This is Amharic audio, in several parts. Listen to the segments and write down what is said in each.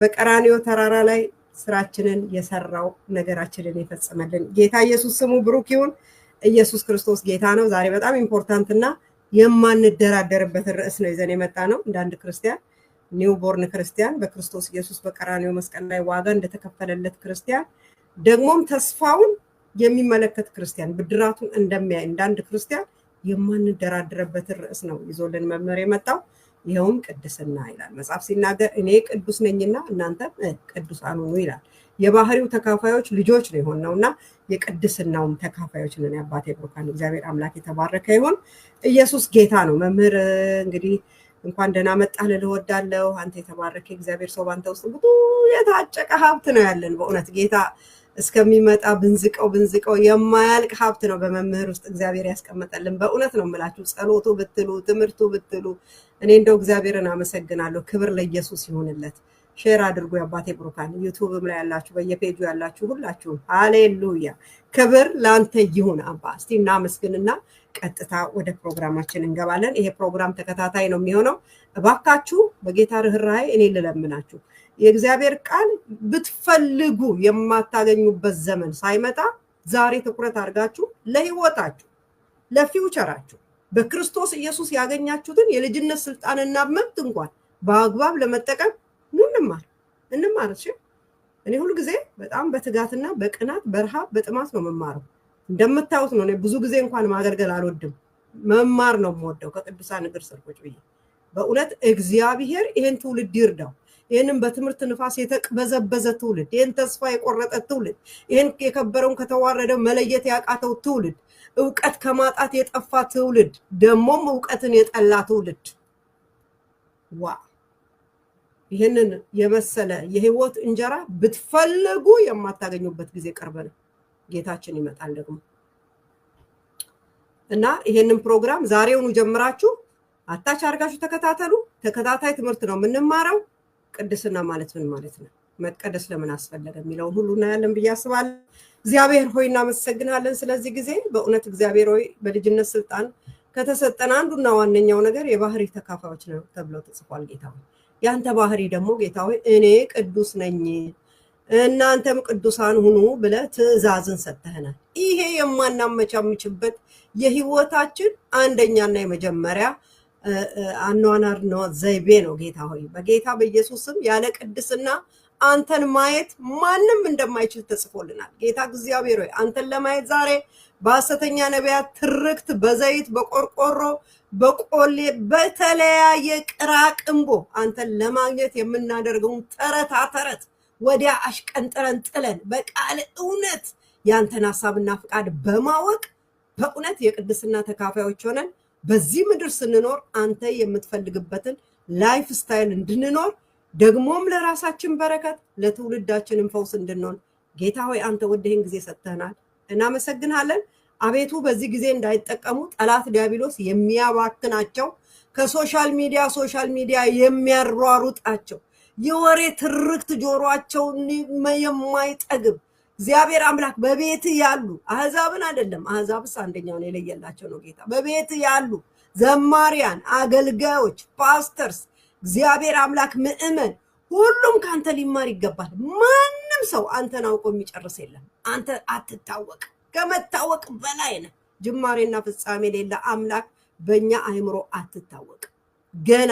በቀራንዮ ተራራ ላይ ስራችንን የሰራው ነገራችንን የፈጸመልን ጌታ ኢየሱስ ስሙ ብሩክ ይሁን። ኢየሱስ ክርስቶስ ጌታ ነው። ዛሬ በጣም ኢምፖርታንት እና የማንደራደርበት ርዕስ ነው ይዘን የመጣ ነው። እንዳንድ ክርስቲያን ኒው ቦርን ክርስቲያን በክርስቶስ ኢየሱስ በቀራንዮ መስቀል ላይ ዋጋ እንደተከፈለለት ክርስቲያን ደግሞም ተስፋውን የሚመለከት ክርስቲያን ብድራቱን እንደሚያይ እንዳንድ ክርስቲያን የማንደራደርበት ርዕስ ነው ይዞልን መምህር የመጣው። ይሄውም ቅድስና ይላል። መጽሐፍ ሲናገር እኔ ቅዱስ ነኝና እናንተ ቅዱሳን ሁኑ ይላል። የባህሪው ተካፋዮች ልጆች ነው የሆነውና የቅድስናውም ተካፋዮች ነን። አባቴ ብሩካን እግዚአብሔር አምላክ የተባረከ ይሁን። ኢየሱስ ጌታ ነው። መምህር እንግዲህ እንኳን ደህና መጣህ ልልህ እወዳለሁ። አንተ የተባረከ እግዚአብሔር ሰው ባንተ ውስጥ ብዙ የታጨቀ ሀብት ነው ያለን። በእውነት ጌታ እስከሚመጣ ብንዝቀው የማያልቅ ሀብት ነው በመምህር ውስጥ እግዚአብሔር ያስቀመጠልን። በእውነት ነው የምላችሁ። ጸሎቱ ብትሉ ትምህርቱ ብትሉ እኔ እንደው እግዚአብሔርን አመሰግናለሁ። ክብር ለኢየሱስ ይሁንለት። ሼር አድርጉ የአባቴ ብሩካን። ዩቲዩብም ላይ ያላችሁ በየፔጁ ያላችሁ ሁላችሁም ሃሌሉያ ክብር ላንተ ይሁን አባ። እስቲ እናመስግንና ቀጥታ ወደ ፕሮግራማችን እንገባለን። ይሄ ፕሮግራም ተከታታይ ነው የሚሆነው። እባካችሁ በጌታ ርህራሄ እኔ ልለምናችሁ የእግዚአብሔር ቃል ብትፈልጉ የማታገኙበት ዘመን ሳይመጣ ዛሬ ትኩረት አድርጋችሁ ለህይወታችሁ ለፊውቸራችሁ በክርስቶስ ኢየሱስ ያገኛችሁትን የልጅነት ስልጣንና መብት እንኳን በአግባብ ለመጠቀም እንማር። እሺ እኔ ሁሉ ጊዜ በጣም በትጋትና በቅናት በረሃብ በጥማት ነው መማረው። እንደምታዩት ነው። እኔ ብዙ ጊዜ እንኳን ማገልገል አልወድም፣ መማር ነው የምወደው ከቅዱሳን እግር ስር ቁጭ ብዬ። በእውነት እግዚአብሔር ይሄን ትውልድ ይርዳው። ይሄንን በትምህርት ንፋስ የተቅበዘበዘ ትውልድ፣ ይሄን ተስፋ የቆረጠ ትውልድ፣ ይሄን የከበረውን ከተዋረደው መለየት ያቃተው ትውልድ፣ ዕውቀት ከማጣት የጠፋ ትውልድ፣ ደሞም ዕውቀትን የጠላ ትውልድ ይሄንን የመሰለ የህይወት እንጀራ ብትፈልጉ የማታገኙበት ጊዜ ቅርብ ነው። ጌታችን ይመጣል ደግሞ እና ይሄንን ፕሮግራም ዛሬውኑ ጀምራችሁ አታች አድርጋችሁ ተከታተሉ። ተከታታይ ትምህርት ነው የምንማረው። ቅድስና ማለት ምን ማለት ነው? መቀደስ ለምን አስፈለገ የሚለውን ሁሉ እናያለን ብዬ አስባለሁ። እግዚአብሔር ሆይ እናመሰግናለን ስለዚህ ጊዜ። በእውነት እግዚአብሔር ሆይ በልጅነት ስልጣን ከተሰጠን አንዱና ዋነኛው ነገር የባህሪ ተካፋዮች ነው ተብሎ ተጽፏል። ጌታ ሆይ ያንተ ባህሪ ደግሞ ጌታ ሆይ እኔ ቅዱስ ነኝ እናንተም ቅዱሳን ሁኑ ብለህ ትእዛዝን ሰጥተህናል። ይሄ የማናመቻምችበት የህይወታችን አንደኛና የመጀመሪያ አኗኗር ነው፣ ዘይቤ ነው። ጌታ ሆይ በጌታ በኢየሱስ ስም ያለ ቅድስና አንተን ማየት ማንም እንደማይችል ተጽፎልናል። ጌታ እግዚአብሔር ሆይ አንተን ለማየት ዛሬ በሐሰተኛ ነቢያት ትርክት በዘይት በቆርቆሮ በቆሌ በተለያየ ቅራቅንቦ አንተን ለማግኘት የምናደርገውን ተረት ወዲያ አሽቀንጥረን ጥለን በቃል እውነት ያንተን ሐሳብና ፍቃድ በማወቅ በእውነት የቅድስና ተካፋዮች ሆነን በዚህ ምድር ስንኖር አንተ የምትፈልግበትን ላይፍ ስታይል እንድንኖር ደግሞም ለራሳችን በረከት ለትውልዳችንም ፈውስ እንድንሆን ጌታ ሆይ አንተ ወደህን ጊዜ ሰጥተናል፣ እናመሰግናለን። አቤቱ በዚህ ጊዜ እንዳይጠቀሙ ጠላት ዲያብሎስ የሚያባክናቸው ከሶሻል ሚዲያ የሚያሯሩጣቸው የወሬ ትርክት ጆሮአቸውን የማይጠግብ እግዚአብሔር አምላክ በቤት ያሉ አህዛብን አይደለም፣ አህዛብስ አንደኛውን የለየላቸው ነው ጌታ። በቤት ያሉ ዘማሪያን፣ አገልጋዮች፣ ፓስተርስ እግዚአብሔር አምላክ ምእመን ሁሉም ካንተ ሊማር ይገባል። ማንም ሰው አንተን አውቆ የሚጨርስ የለም። አንተ አትታወቅ፣ ከመታወቅ በላይ ነህ። ጅማሬና ፍጻሜ የሌለ አምላክ በእኛ አእምሮ አትታወቅ። ገና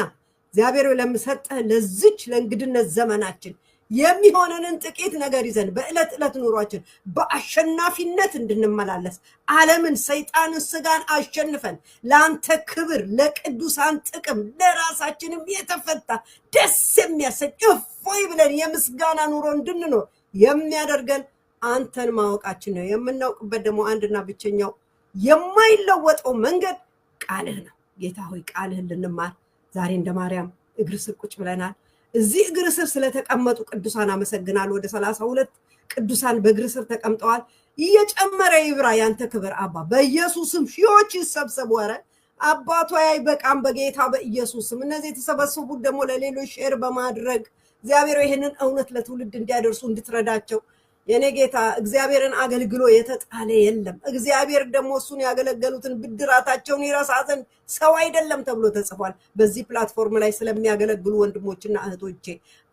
እግዚአብሔር ለምሰጠህ ለዚች ለእንግድነት ዘመናችን የሚሆነንን ጥቂት ነገር ይዘን በዕለት ዕለት ኑሯችን በአሸናፊነት እንድንመላለስ ዓለምን፣ ሰይጣንን፣ ስጋን አሸንፈን ለአንተ ክብር፣ ለቅዱሳን ጥቅም፣ ለራሳችንም የተፈታ ደስ የሚያሰኝ እፎይ ብለን የምስጋና ኑሮ እንድንኖር የሚያደርገን አንተን ማወቃችን ነው። የምናውቅበት ደግሞ አንድና ብቸኛው የማይለወጠው መንገድ ቃልህ ነው። ጌታ ሆይ ቃልህን ልንማር ዛሬ እንደ ማርያም እግር ስር ቁጭ ብለናል። እዚህ እግር ስር ስለተቀመጡ ቅዱሳን አመሰግናለሁ። ወደ 32 ቅዱሳን በእግር ስር ተቀምጠዋል። እየጨመረ ይብራ ያንተ ክብር አባ። በኢየሱስም ሺዎች ይሰብሰቡ። ኧረ አባቷ አይበቃም። በጌታ በኢየሱስም እነዚህ የተሰበሰቡት ደግሞ ለሌሎች ሼር በማድረግ እግዚአብሔር ይሄንን እውነት ለትውልድ እንዲያደርሱ እንድትረዳቸው የኔ ጌታ እግዚአብሔርን አገልግሎ የተጣለ የለም። እግዚአብሔር ደግሞ እሱን ያገለገሉትን ብድራታቸውን ይረሳ ዘንድ ሰው አይደለም ተብሎ ተጽፏል። በዚህ ፕላትፎርም ላይ ስለሚያገለግሉ ወንድሞችና እህቶቼ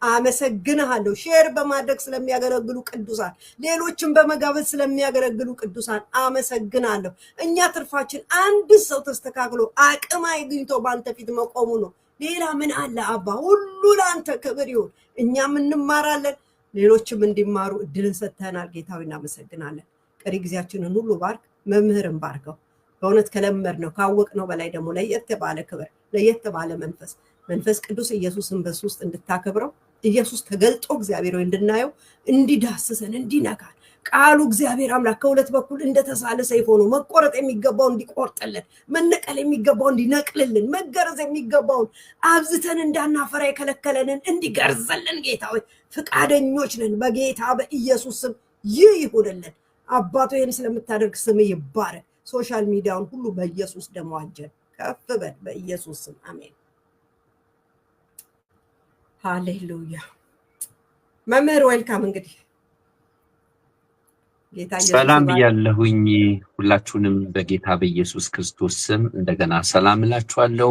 አመሰግንሃለሁ። ሼር በማድረግ ስለሚያገለግሉ ቅዱሳን፣ ሌሎችን በመጋበዝ ስለሚያገለግሉ ቅዱሳን አመሰግናለሁ። እኛ ትርፋችን አንድ ሰው ተስተካክሎ አቅም አግኝቶ ባንተ ፊት መቆሙ ነው። ሌላ ምን አለ አባ? ሁሉ ለአንተ ክብር ይሁን። እኛም እንማራለን፣ ሌሎችም እንዲማሩ እድልን ሰጥተናል። ጌታዊ እናመሰግናለን። ቀሪ ጊዜያችንን ሁሉ ባርክ። መምህርን ባርከው። በእውነት ከለመድነው ካወቅነው በላይ ደግሞ ለየት ባለ ክብር፣ ለየት ባለ መንፈስ ቅዱስ ኢየሱስን በሱ ውስጥ እንድታከብረው፣ ኢየሱስ ተገልጦ እግዚአብሔር ሆይ እንድናየው፣ እንዲዳስሰን፣ እንዲነካን ቃሉ እግዚአብሔር አምላክ ከሁለት በኩል እንደተሳለ ሰይፍ ሆኖ መቆረጥ የሚገባው እንዲቆርጥልን፣ መነቀል የሚገባው እንዲነቅልልን፣ መገረዝ የሚገባውን አብዝተን እንዳናፈራ የከለከለንን እንዲገርዘልን ጌታ ሆይ ፍቃደኞች ነን። በጌታ በኢየሱስ ስም ይህ ይሁንልን። አባቶ ይህን ስለምታደርግ ስም ይባረክ። ሶሻል ሚዲያውን ሁሉ በኢየሱስ ደም ዋጀን። ከፍ በል በኢየሱስ ስም አሜን። ሃሌሉያ። መምህር ዌልካም። እንግዲህ ሰላም ብያለሁኝ። ሁላችሁንም በጌታ በኢየሱስ ክርስቶስ ስም እንደገና ሰላም እላችኋለሁ።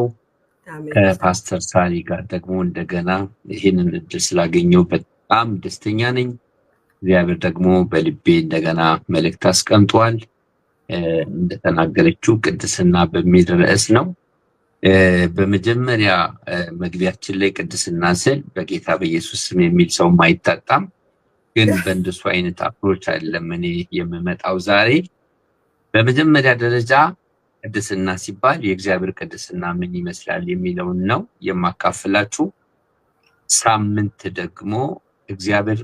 ከፓስተር ሳሪ ጋር ደግሞ እንደገና ይህንን እድል ስላገኘው በጣም ደስተኛ ነኝ። እግዚአብሔር ደግሞ በልቤ እንደገና መልእክት አስቀምጧል። እንደተናገረችው ቅድስና በሚል ርዕስ ነው። በመጀመሪያ መግቢያችን ላይ ቅድስና ስል በጌታ በኢየሱስ ስም የሚል ሰው አይታጣም። ግን በእንደሱ አይነት አፕሮች አይደለም እኔ የምመጣው ዛሬ። በመጀመሪያ ደረጃ ቅድስና ሲባል የእግዚአብሔር ቅድስና ምን ይመስላል የሚለውን ነው የማካፍላችሁ። ሳምንት ደግሞ እግዚአብሔር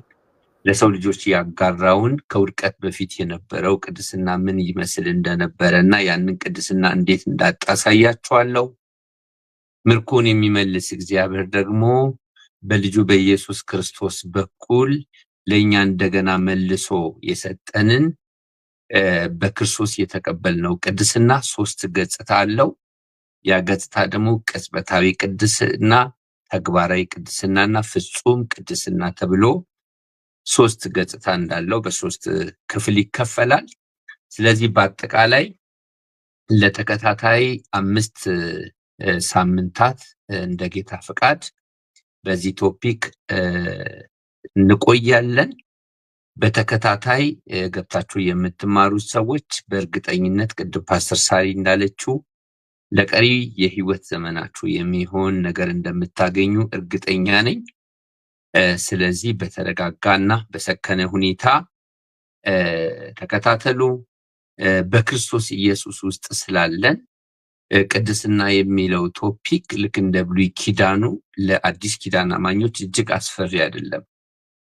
ለሰው ልጆች ያጋራውን ከውድቀት በፊት የነበረው ቅድስና ምን ይመስል እንደነበረና ያንን ቅድስና እንዴት እንዳጣሳያችኋለሁ። ምርኮን የሚመልስ እግዚአብሔር ደግሞ በልጁ በኢየሱስ ክርስቶስ በኩል ለኛ እንደገና መልሶ የሰጠንን በክርስቶስ የተቀበልነው ቅድስና 3 ገጽታ አለው። ያ ገጽታ ደግሞ ቅጽበታዊ ቅድስና፣ ተግባራዊ ቅድስናና ፍጹም ቅድስና ተብሎ 3 ገጽታ እንዳለው በ3 ክፍል ይከፈላል። ስለዚህ በአጠቃላይ ለተከታታይ 5 ሳምንታት እንደ ጌታ ፈቃድ በዚህ ቶፒክ እንቆያለን። በተከታታይ ገብታችሁ የምትማሩት ሰዎች በእርግጠኝነት ቅድም ፓስተር ሳሪ እንዳለችው ለቀሪ የህይወት ዘመናችሁ የሚሆን ነገር እንደምታገኙ እርግጠኛ ነኝ። ስለዚህ በተረጋጋና በሰከነ ሁኔታ ተከታተሉ። በክርስቶስ ኢየሱስ ውስጥ ስላለን ቅድስና የሚለው ቶፒክ ልክ እንደ ብሉይ ኪዳኑ ለአዲስ ኪዳን አማኞች እጅግ አስፈሪ አይደለም።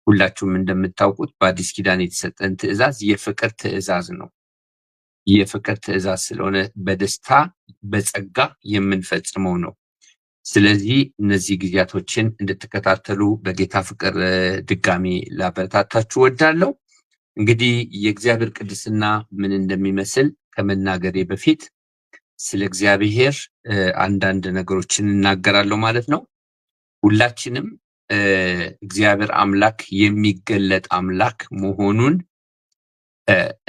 ሁላችሁም እንደምታውቁት በአዲስ ኪዳን የተሰጠን ትእዛዝ የፍቅር ትእዛዝ ነው። የፍቅር ትእዛዝ ስለሆነ በደስታ በጸጋ የምንፈጽመው ነው። ስለዚህ እነዚህ ጊዜያቶችን እንድትከታተሉ በጌታ ፍቅር ድጋሚ ላበረታታችሁ ወዳለሁ። እንግዲህ የእግዚአብሔር ቅድስና ምን እንደሚመስል ከመናገሬ በፊት ስለ እግዚአብሔር አንዳንድ ነገሮችን እናገራለሁ ማለት ነው። ሁላችንም እግዚአብሔር አምላክ የሚገለጥ አምላክ መሆኑን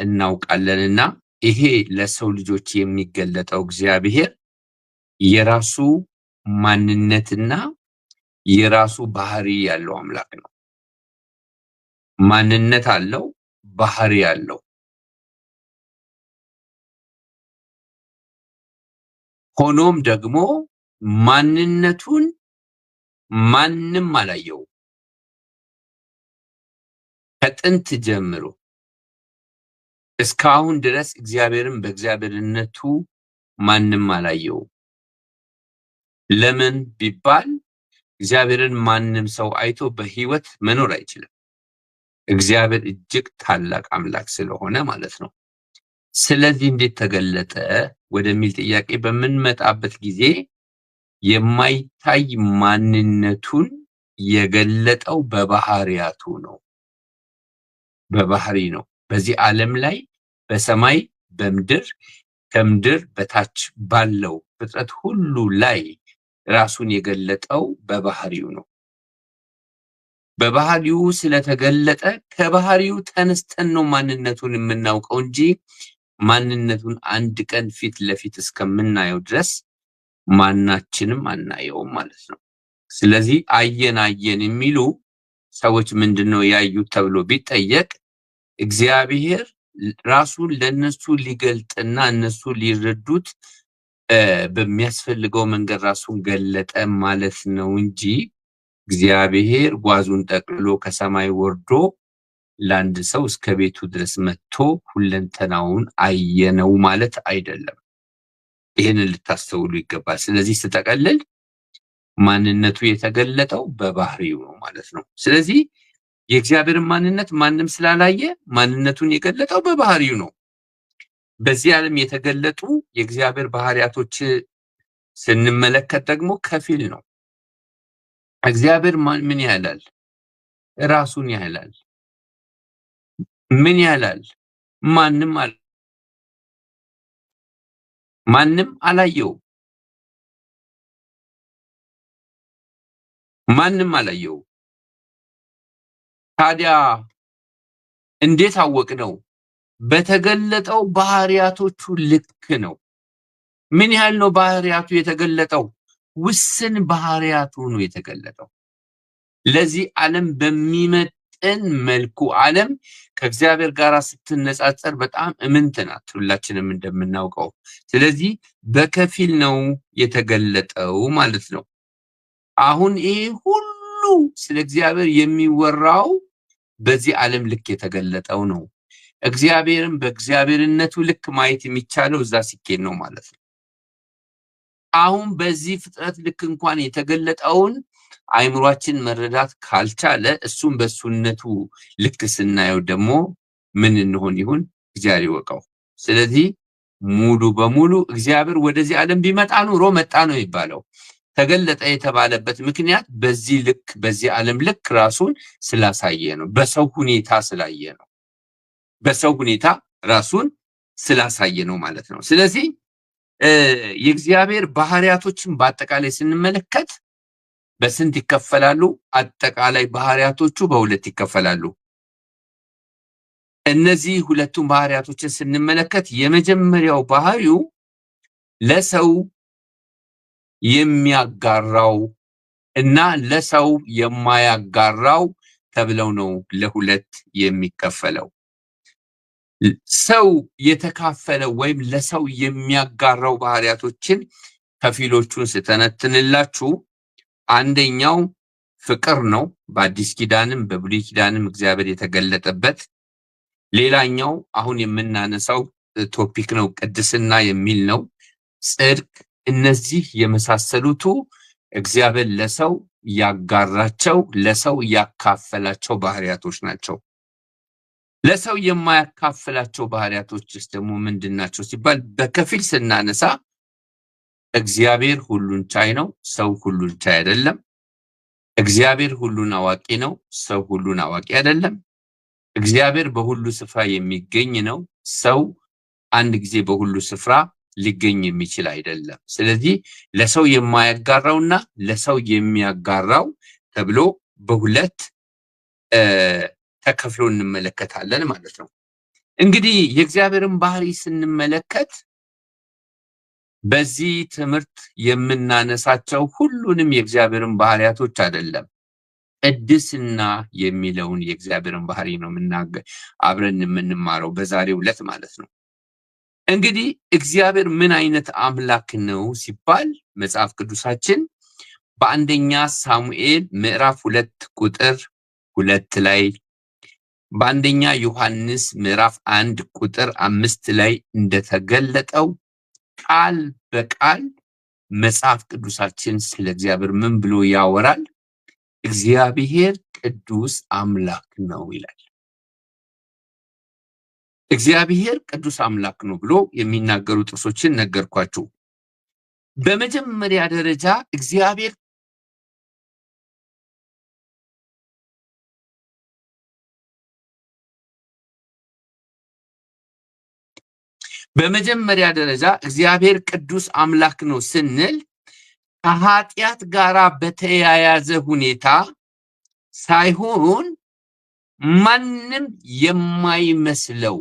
እናውቃለንና ይሄ ለሰው ልጆች የሚገለጠው እግዚአብሔር የራሱ ማንነትና የራሱ ባህሪ ያለው አምላክ ነው። ማንነት አለው፣ ባህሪ አለው። ሆኖም ደግሞ ማንነቱን ማንም አላየው። ከጥንት ጀምሮ እስካሁን ድረስ እግዚአብሔርን በእግዚአብሔርነቱ ማንም አላየው። ለምን ቢባል እግዚአብሔርን ማንም ሰው አይቶ በህይወት መኖር አይችልም። እግዚአብሔር እጅግ ታላቅ አምላክ ስለሆነ ማለት ነው። ስለዚህ እንዴት ተገለጠ ወደሚል ጥያቄ በምንመጣበት ጊዜ የማይታይ ማንነቱን የገለጠው በባህሪያቱ ነው። በባህሪ ነው። በዚህ ዓለም ላይ በሰማይ በምድር ከምድር በታች ባለው ፍጥረት ሁሉ ላይ ራሱን የገለጠው በባህሪው ነው። በባህሪው ስለተገለጠ ከባህሪው ተነስተን ነው ማንነቱን የምናውቀው እንጂ ማንነቱን አንድ ቀን ፊት ለፊት እስከምናየው ድረስ ማናችንም አናየውም ማለት ነው። ስለዚህ አየን የሚሉ ሰዎች ምንድነው ያዩት ተብሎ ቢጠየቅ እግዚአብሔር ራሱን ለነሱ ሊገልጥና እነሱ ሊረዱት በሚያስፈልገው መንገድ ራሱን ገለጠ ማለት ነው እንጂ እግዚአብሔር ጓዙን ጠቅልሎ ከሰማይ ወርዶ ለአንድ ሰው እስከ ቤቱ ድረስ መጥቶ ሁለንተናውን አየነው ማለት አይደለም። ይሄንን ልታስተውሉ ይገባል። ስለዚህ ስተቀልል ማንነቱ የተገለጠው በባህሪው ነው ማለት ነው። ስለዚህ የእግዚአብሔርን ማንነት ማንም ስላላየ ማንነቱን የገለጠው በባህሪው ነው። በዚህ ዓለም የተገለጡ የእግዚአብሔር ባህሪያቶች ስንመለከት ደግሞ ከፊል ነው። እግዚአብሔር ምን ያህላል? ራሱን ያህላል። ምን ያህላል? ማንም አላየው። ማንም አላየው። ታዲያ እንዴት አወቅነው? በተገለጠው ባህሪያቶቹ ልክ ነው። ምን ያህል ነው ባህሪያቱ የተገለጠው? ውስን ባህሪያቱ ነው የተገለጠው። ለዚህ ዓለም በሚመጥን መልኩ ዓለም ከእግዚአብሔር ጋር ስትነጻጸር በጣም እምንት ናት፣ ሁላችንም እንደምናውቀው። ስለዚህ በከፊል ነው የተገለጠው ማለት ነው። አሁን ይሄ ሁሉ ስለ እግዚአብሔር የሚወራው በዚህ ዓለም ልክ የተገለጠው ነው። እግዚአብሔርን በእግዚአብሔርነቱ ልክ ማየት የሚቻለው እዛ ሲኬድ ነው ማለት ነው። አሁን በዚህ ፍጥረት ልክ እንኳን የተገለጠውን አይምሯችን መረዳት ካልቻለ እሱም በሱነቱ ልክ ስናየው ደግሞ ምን እንሆን ይሁን እግዚአብሔር ይወቀው። ስለዚህ ሙሉ በሙሉ እግዚአብሔር ወደዚህ ዓለም ቢመጣ ኑሮ መጣ ነው የሚባለው። ተገለጠ የተባለበት ምክንያት በዚህ ልክ በዚህ ዓለም ልክ ራሱን ስላሳየ ነው። በሰው ሁኔታ ስላየ ነው። በሰው ሁኔታ ራሱን ስላሳየ ነው ማለት ነው። ስለዚህ የእግዚአብሔር ባህሪያቶችን በአጠቃላይ ስንመለከት በስንት ይከፈላሉ? አጠቃላይ ባህሪያቶቹ በሁለት ይከፈላሉ። እነዚህ ሁለቱም ባህሪያቶችን ስንመለከት የመጀመሪያው ባህሪው ለሰው የሚያጋራው እና ለሰው የማያጋራው ተብለው ነው ለሁለት የሚከፈለው። ሰው የተካፈለው ወይም ለሰው የሚያጋራው ባህሪያቶችን ከፊሎቹን ስተነትንላችሁ አንደኛው ፍቅር ነው። በአዲስ ኪዳንም በብሉይ ኪዳንም እግዚአብሔር የተገለጠበት። ሌላኛው አሁን የምናነሳው ቶፒክ ነው፣ ቅድስና የሚል ነው። ጽድቅ። እነዚህ የመሳሰሉቱ እግዚአብሔር ለሰው ያጋራቸው ለሰው ያካፈላቸው ባህሪያቶች ናቸው። ለሰው የማያካፈላቸው ባህሪያቶችስ ደግሞ ምንድናቸው ሲባል በከፊል ስናነሳ እግዚአብሔር ሁሉን ቻይ ነው፣ ሰው ሁሉን ቻይ አይደለም። እግዚአብሔር ሁሉን አዋቂ ነው፣ ሰው ሁሉን አዋቂ አይደለም። እግዚአብሔር በሁሉ ስፍራ የሚገኝ ነው፣ ሰው አንድ ጊዜ በሁሉ ስፍራ ሊገኝ የሚችል አይደለም። ስለዚህ ለሰው የማያጋራውና ለሰው የሚያጋራው ተብሎ በሁለት ተከፍሎ እንመለከታለን ማለት ነው። እንግዲህ የእግዚአብሔርን ባህሪ ስንመለከት በዚህ ትምህርት የምናነሳቸው ሁሉንም የእግዚአብሔርን ባህሪያቶች አይደለም፣ ቅድስና የሚለውን የእግዚአብሔርን ባህሪ ነው አብረን የምንማረው በዛሬው ዕለት ማለት ነው። እንግዲህ እግዚአብሔር ምን አይነት አምላክ ነው ሲባል መጽሐፍ ቅዱሳችን በአንደኛ ሳሙኤል ምዕራፍ 2 ቁጥር 2 ላይ በአንደኛ ዮሐንስ ምዕራፍ 1 ቁጥር 5 ላይ እንደተገለጠው ቃል በቃል መጽሐፍ ቅዱሳችን ስለ እግዚአብሔር ምን ብሎ ያወራል? እግዚአብሔር ቅዱስ አምላክ ነው ይላል። እግዚአብሔር ቅዱስ አምላክ ነው ብሎ የሚናገሩ ጥቅሶችን ነገርኳችሁ። በመጀመሪያ ደረጃ እግዚአብሔር ቅዱስ አምላክ ነው ስንል ከኃጢአት ጋራ በተያያዘ ሁኔታ ሳይሆን ማንም የማይመስለው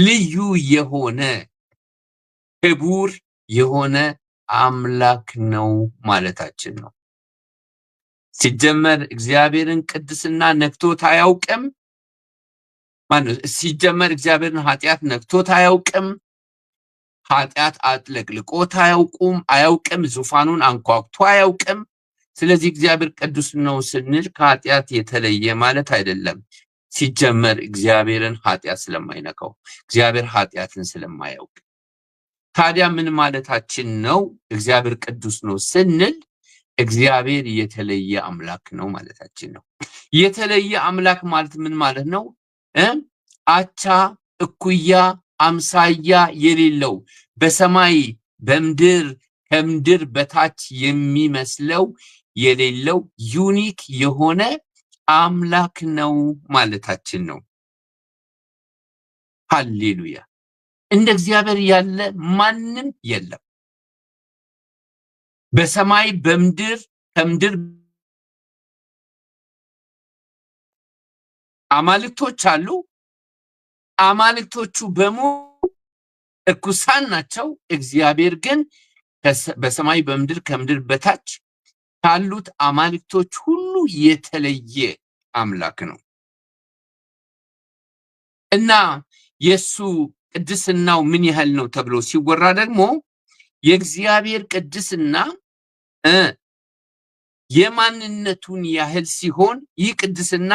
ልዩ የሆነ ክቡር የሆነ አምላክ ነው ማለታችን ነው። ሲጀመር እግዚአብሔርን ቅድስና ነክቶት አያውቅም። ሲጀመር እግዚአብሔርን ኃጢአት ነክቶት አያውቅም። ኃጢአት አጥለቅልቆት አያውቅም። ዙፋኑን አንኳኩቶ አያውቅም። ስለዚህ እግዚአብሔር ቅዱስ ነው ስንል ከኃጢአት የተለየ ማለት አይደለም። ሲጀመር እግዚአብሔርን ኃጢአት ስለማይነካው፣ እግዚአብሔር ኃጢአትን ስለማያውቅ። ታዲያ ምን ማለታችን ነው? እግዚአብሔር ቅዱስ ነው ስንል እግዚአብሔር የተለየ አምላክ ነው ማለታችን ነው። የተለየ አምላክ ማለት ምን ማለት ነው? አቻ እኩያ አምሳያ የሌለው በሰማይ በምድር ከምድር በታች የሚመስለው የሌለው ዩኒክ የሆነ አምላክ ነው ማለታችን ነው። ሃሌሉያ! እንደ እግዚአብሔር ያለ ማንም የለም። በሰማይ በምድር ከምድር አማልክቶች አሉ። አማልክቶቹ በሙሉ እርኩሳን ናቸው። እግዚአብሔር ግን በሰማይ በምድር ከምድር በታች ካሉት አማልክቶች ሁሉ የተለየ አምላክ ነው እና የሱ ቅድስናው ምን ያህል ነው ተብሎ ሲወራ ደግሞ የእግዚአብሔር ቅድስና የማንነቱን ያህል ሲሆን ይህ ቅድስና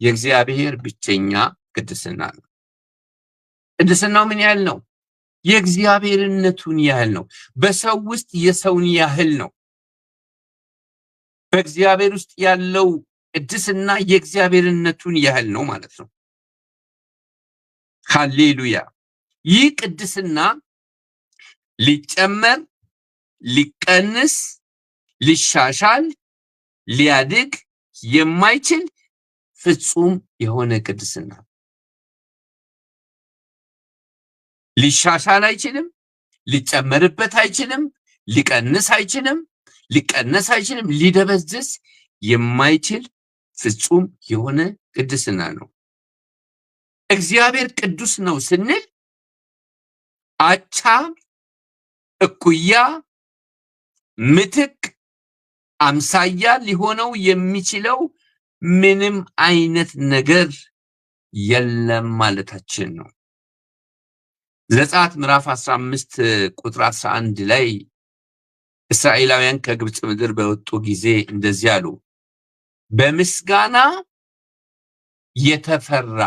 የእግዚአብሔር ብቸኛ ቅድስና ነው። ቅድስናው ምን ያህል ነው? የእግዚአብሔርነቱን ያህል ነው። በሰው ውስጥ የሰውን ያህል ነው። በእግዚአብሔር ውስጥ ያለው ቅድስና የእግዚአብሔርነቱን ያህል ነው ማለት ነው። ሃሌሉያ! ይህ ቅድስና ሊጨመር፣ ሊቀንስ፣ ሊሻሻል፣ ሊያድግ የማይችል ፍጹም የሆነ ቅድስና። ሊሻሻል አይችልም፣ ሊጨመርበት አይችልም፣ ሊቀንስ አይችልም፣ ሊቀነስ አይችልም፣ ሊደበዝዝ የማይችል ፍጹም የሆነ ቅድስና ነው። እግዚአብሔር ቅዱስ ነው ስንል አቻ እኩያ ምትክ አምሳያ ሊሆነው የሚችለው ምንም አይነት ነገር የለም ማለታችን ነው። ዘጸአት ምዕራፍ 15 ቁጥር 11 ላይ እስራኤላውያን ከግብጽ ምድር በወጡ ጊዜ እንደዚህ አሉ፣ በምስጋና የተፈራ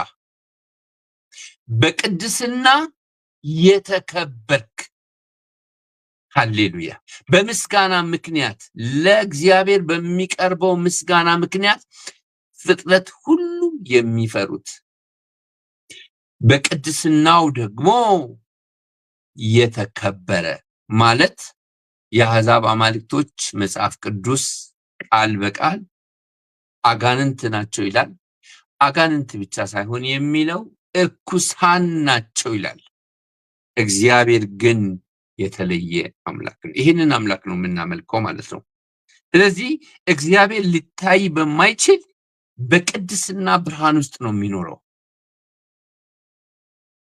በቅድስና የተከበርክ። ሃሌሉያ! በምስጋና ምክንያት ለእግዚአብሔር በሚቀርበው ምስጋና ምክንያት ፍጥረት ሁሉ የሚፈሩት፣ በቅድስናው ደግሞ የተከበረ ማለት የአሕዛብ አማልክቶች መጽሐፍ ቅዱስ ቃል በቃል አጋንንት ናቸው ይላል። አጋንንት ብቻ ሳይሆን የሚለው እርኩሳን ናቸው ይላል። እግዚአብሔር ግን የተለየ አምላክ ነው። ይህንን አምላክ ነው የምናመልከው ማለት ነው። ስለዚህ እግዚአብሔር ሊታይ በማይችል በቅድስና ብርሃን ውስጥ ነው የሚኖረው።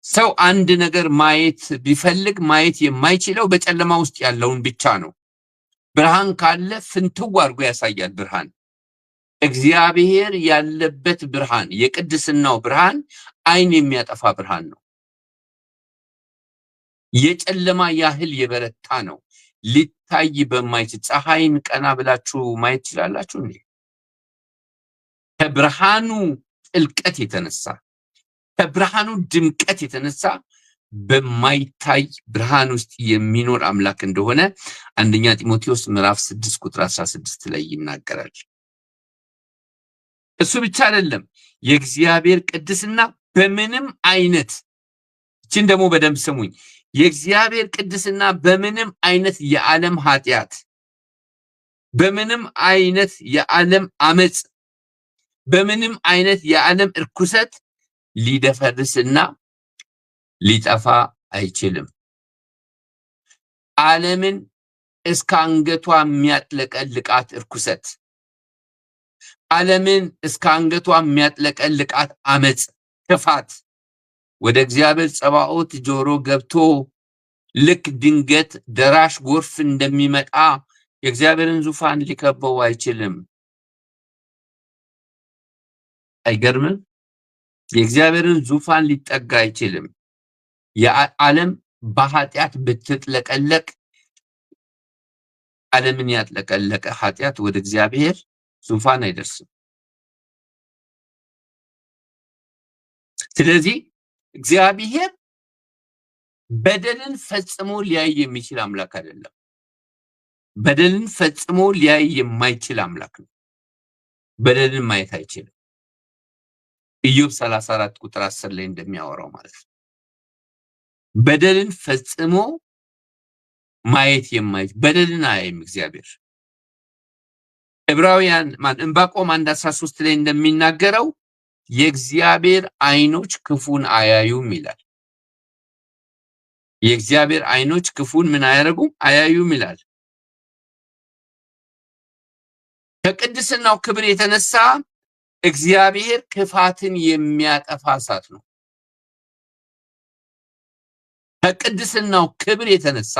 ሰው አንድ ነገር ማየት ቢፈልግ ማየት የማይችለው በጨለማ ውስጥ ያለውን ብቻ ነው። ብርሃን ካለ ፍንትው አድርጎ ያሳያል ብርሃን። እግዚአብሔር ያለበት ብርሃን፣ የቅድስናው ብርሃን ዓይን የሚያጠፋ ብርሃን ነው። የጨለማ ያህል የበረታ ነው። ሊታይ በማይችል ፀሐይን ቀና ብላችሁ ማየት ትችላላችሁ እንዴ? ከብርሃኑ ጥልቀት የተነሳ ከብርሃኑ ድምቀት የተነሳ በማይታይ ብርሃን ውስጥ የሚኖር አምላክ እንደሆነ አንደኛ ጢሞቴዎስ ምዕራፍ 6 ቁጥር 16 ላይ ይናገራል። እሱ ብቻ አይደለም፣ የእግዚአብሔር ቅድስና በምንም አይነት እቺን ደግሞ በደንብ ስሙኝ፣ የእግዚአብሔር ቅድስና በምንም አይነት የዓለም ኃጢአት፣ በምንም አይነት የዓለም አመጽ፣ በምንም አይነት የዓለም እርኩሰት ሊደፈርስና ሊጠፋ አይችልም። ዓለምን እስከ አንገቷ የሚያጥለቀልቃት እርኩሰት ዓለምን እስከ አንገቷ የሚያጥለቀልቃት አመጽ ክፋት ወደ እግዚአብሔር ጸባኦት ጆሮ ገብቶ ልክ ድንገት ደራሽ ጎርፍ እንደሚመጣ የእግዚአብሔርን ዙፋን ሊከበው አይችልም። አይገርምም? የእግዚአብሔርን ዙፋን ሊጠጋ አይችልም። የዓለም በኃጢአት ብትጥለቀለቅ ዓለምን ያጥለቀለቀ ኃጢአት ወደ እግዚአብሔር ዙፋን አይደርስም። ስለዚህ እግዚአብሔር በደልን ፈጽሞ ሊያይ የሚችል አምላክ አይደለም። በደልን ፈጽሞ ሊያይ የማይችል አምላክ ነው። በደልን ማየት አይችልም። ኢዮብ 34 ቁጥር 10 ላይ እንደሚያወራው ማለት ነው። በደልን ፈጽሞ ማየት የማይችል በደልን አያይም እግዚአብሔር። ዕንባቆም 1:13 ላይ እንደሚናገረው የእግዚአብሔር አይኖች ክፉን አያዩም ይላል። የእግዚአብሔር አይኖች ክፉን ምን አያረጉም? አያዩም ይላል። ከቅድስናው ክብር የተነሳ እግዚአብሔር ክፋትን የሚያጠፋ እሳት ነው። ከቅድስናው ክብር የተነሳ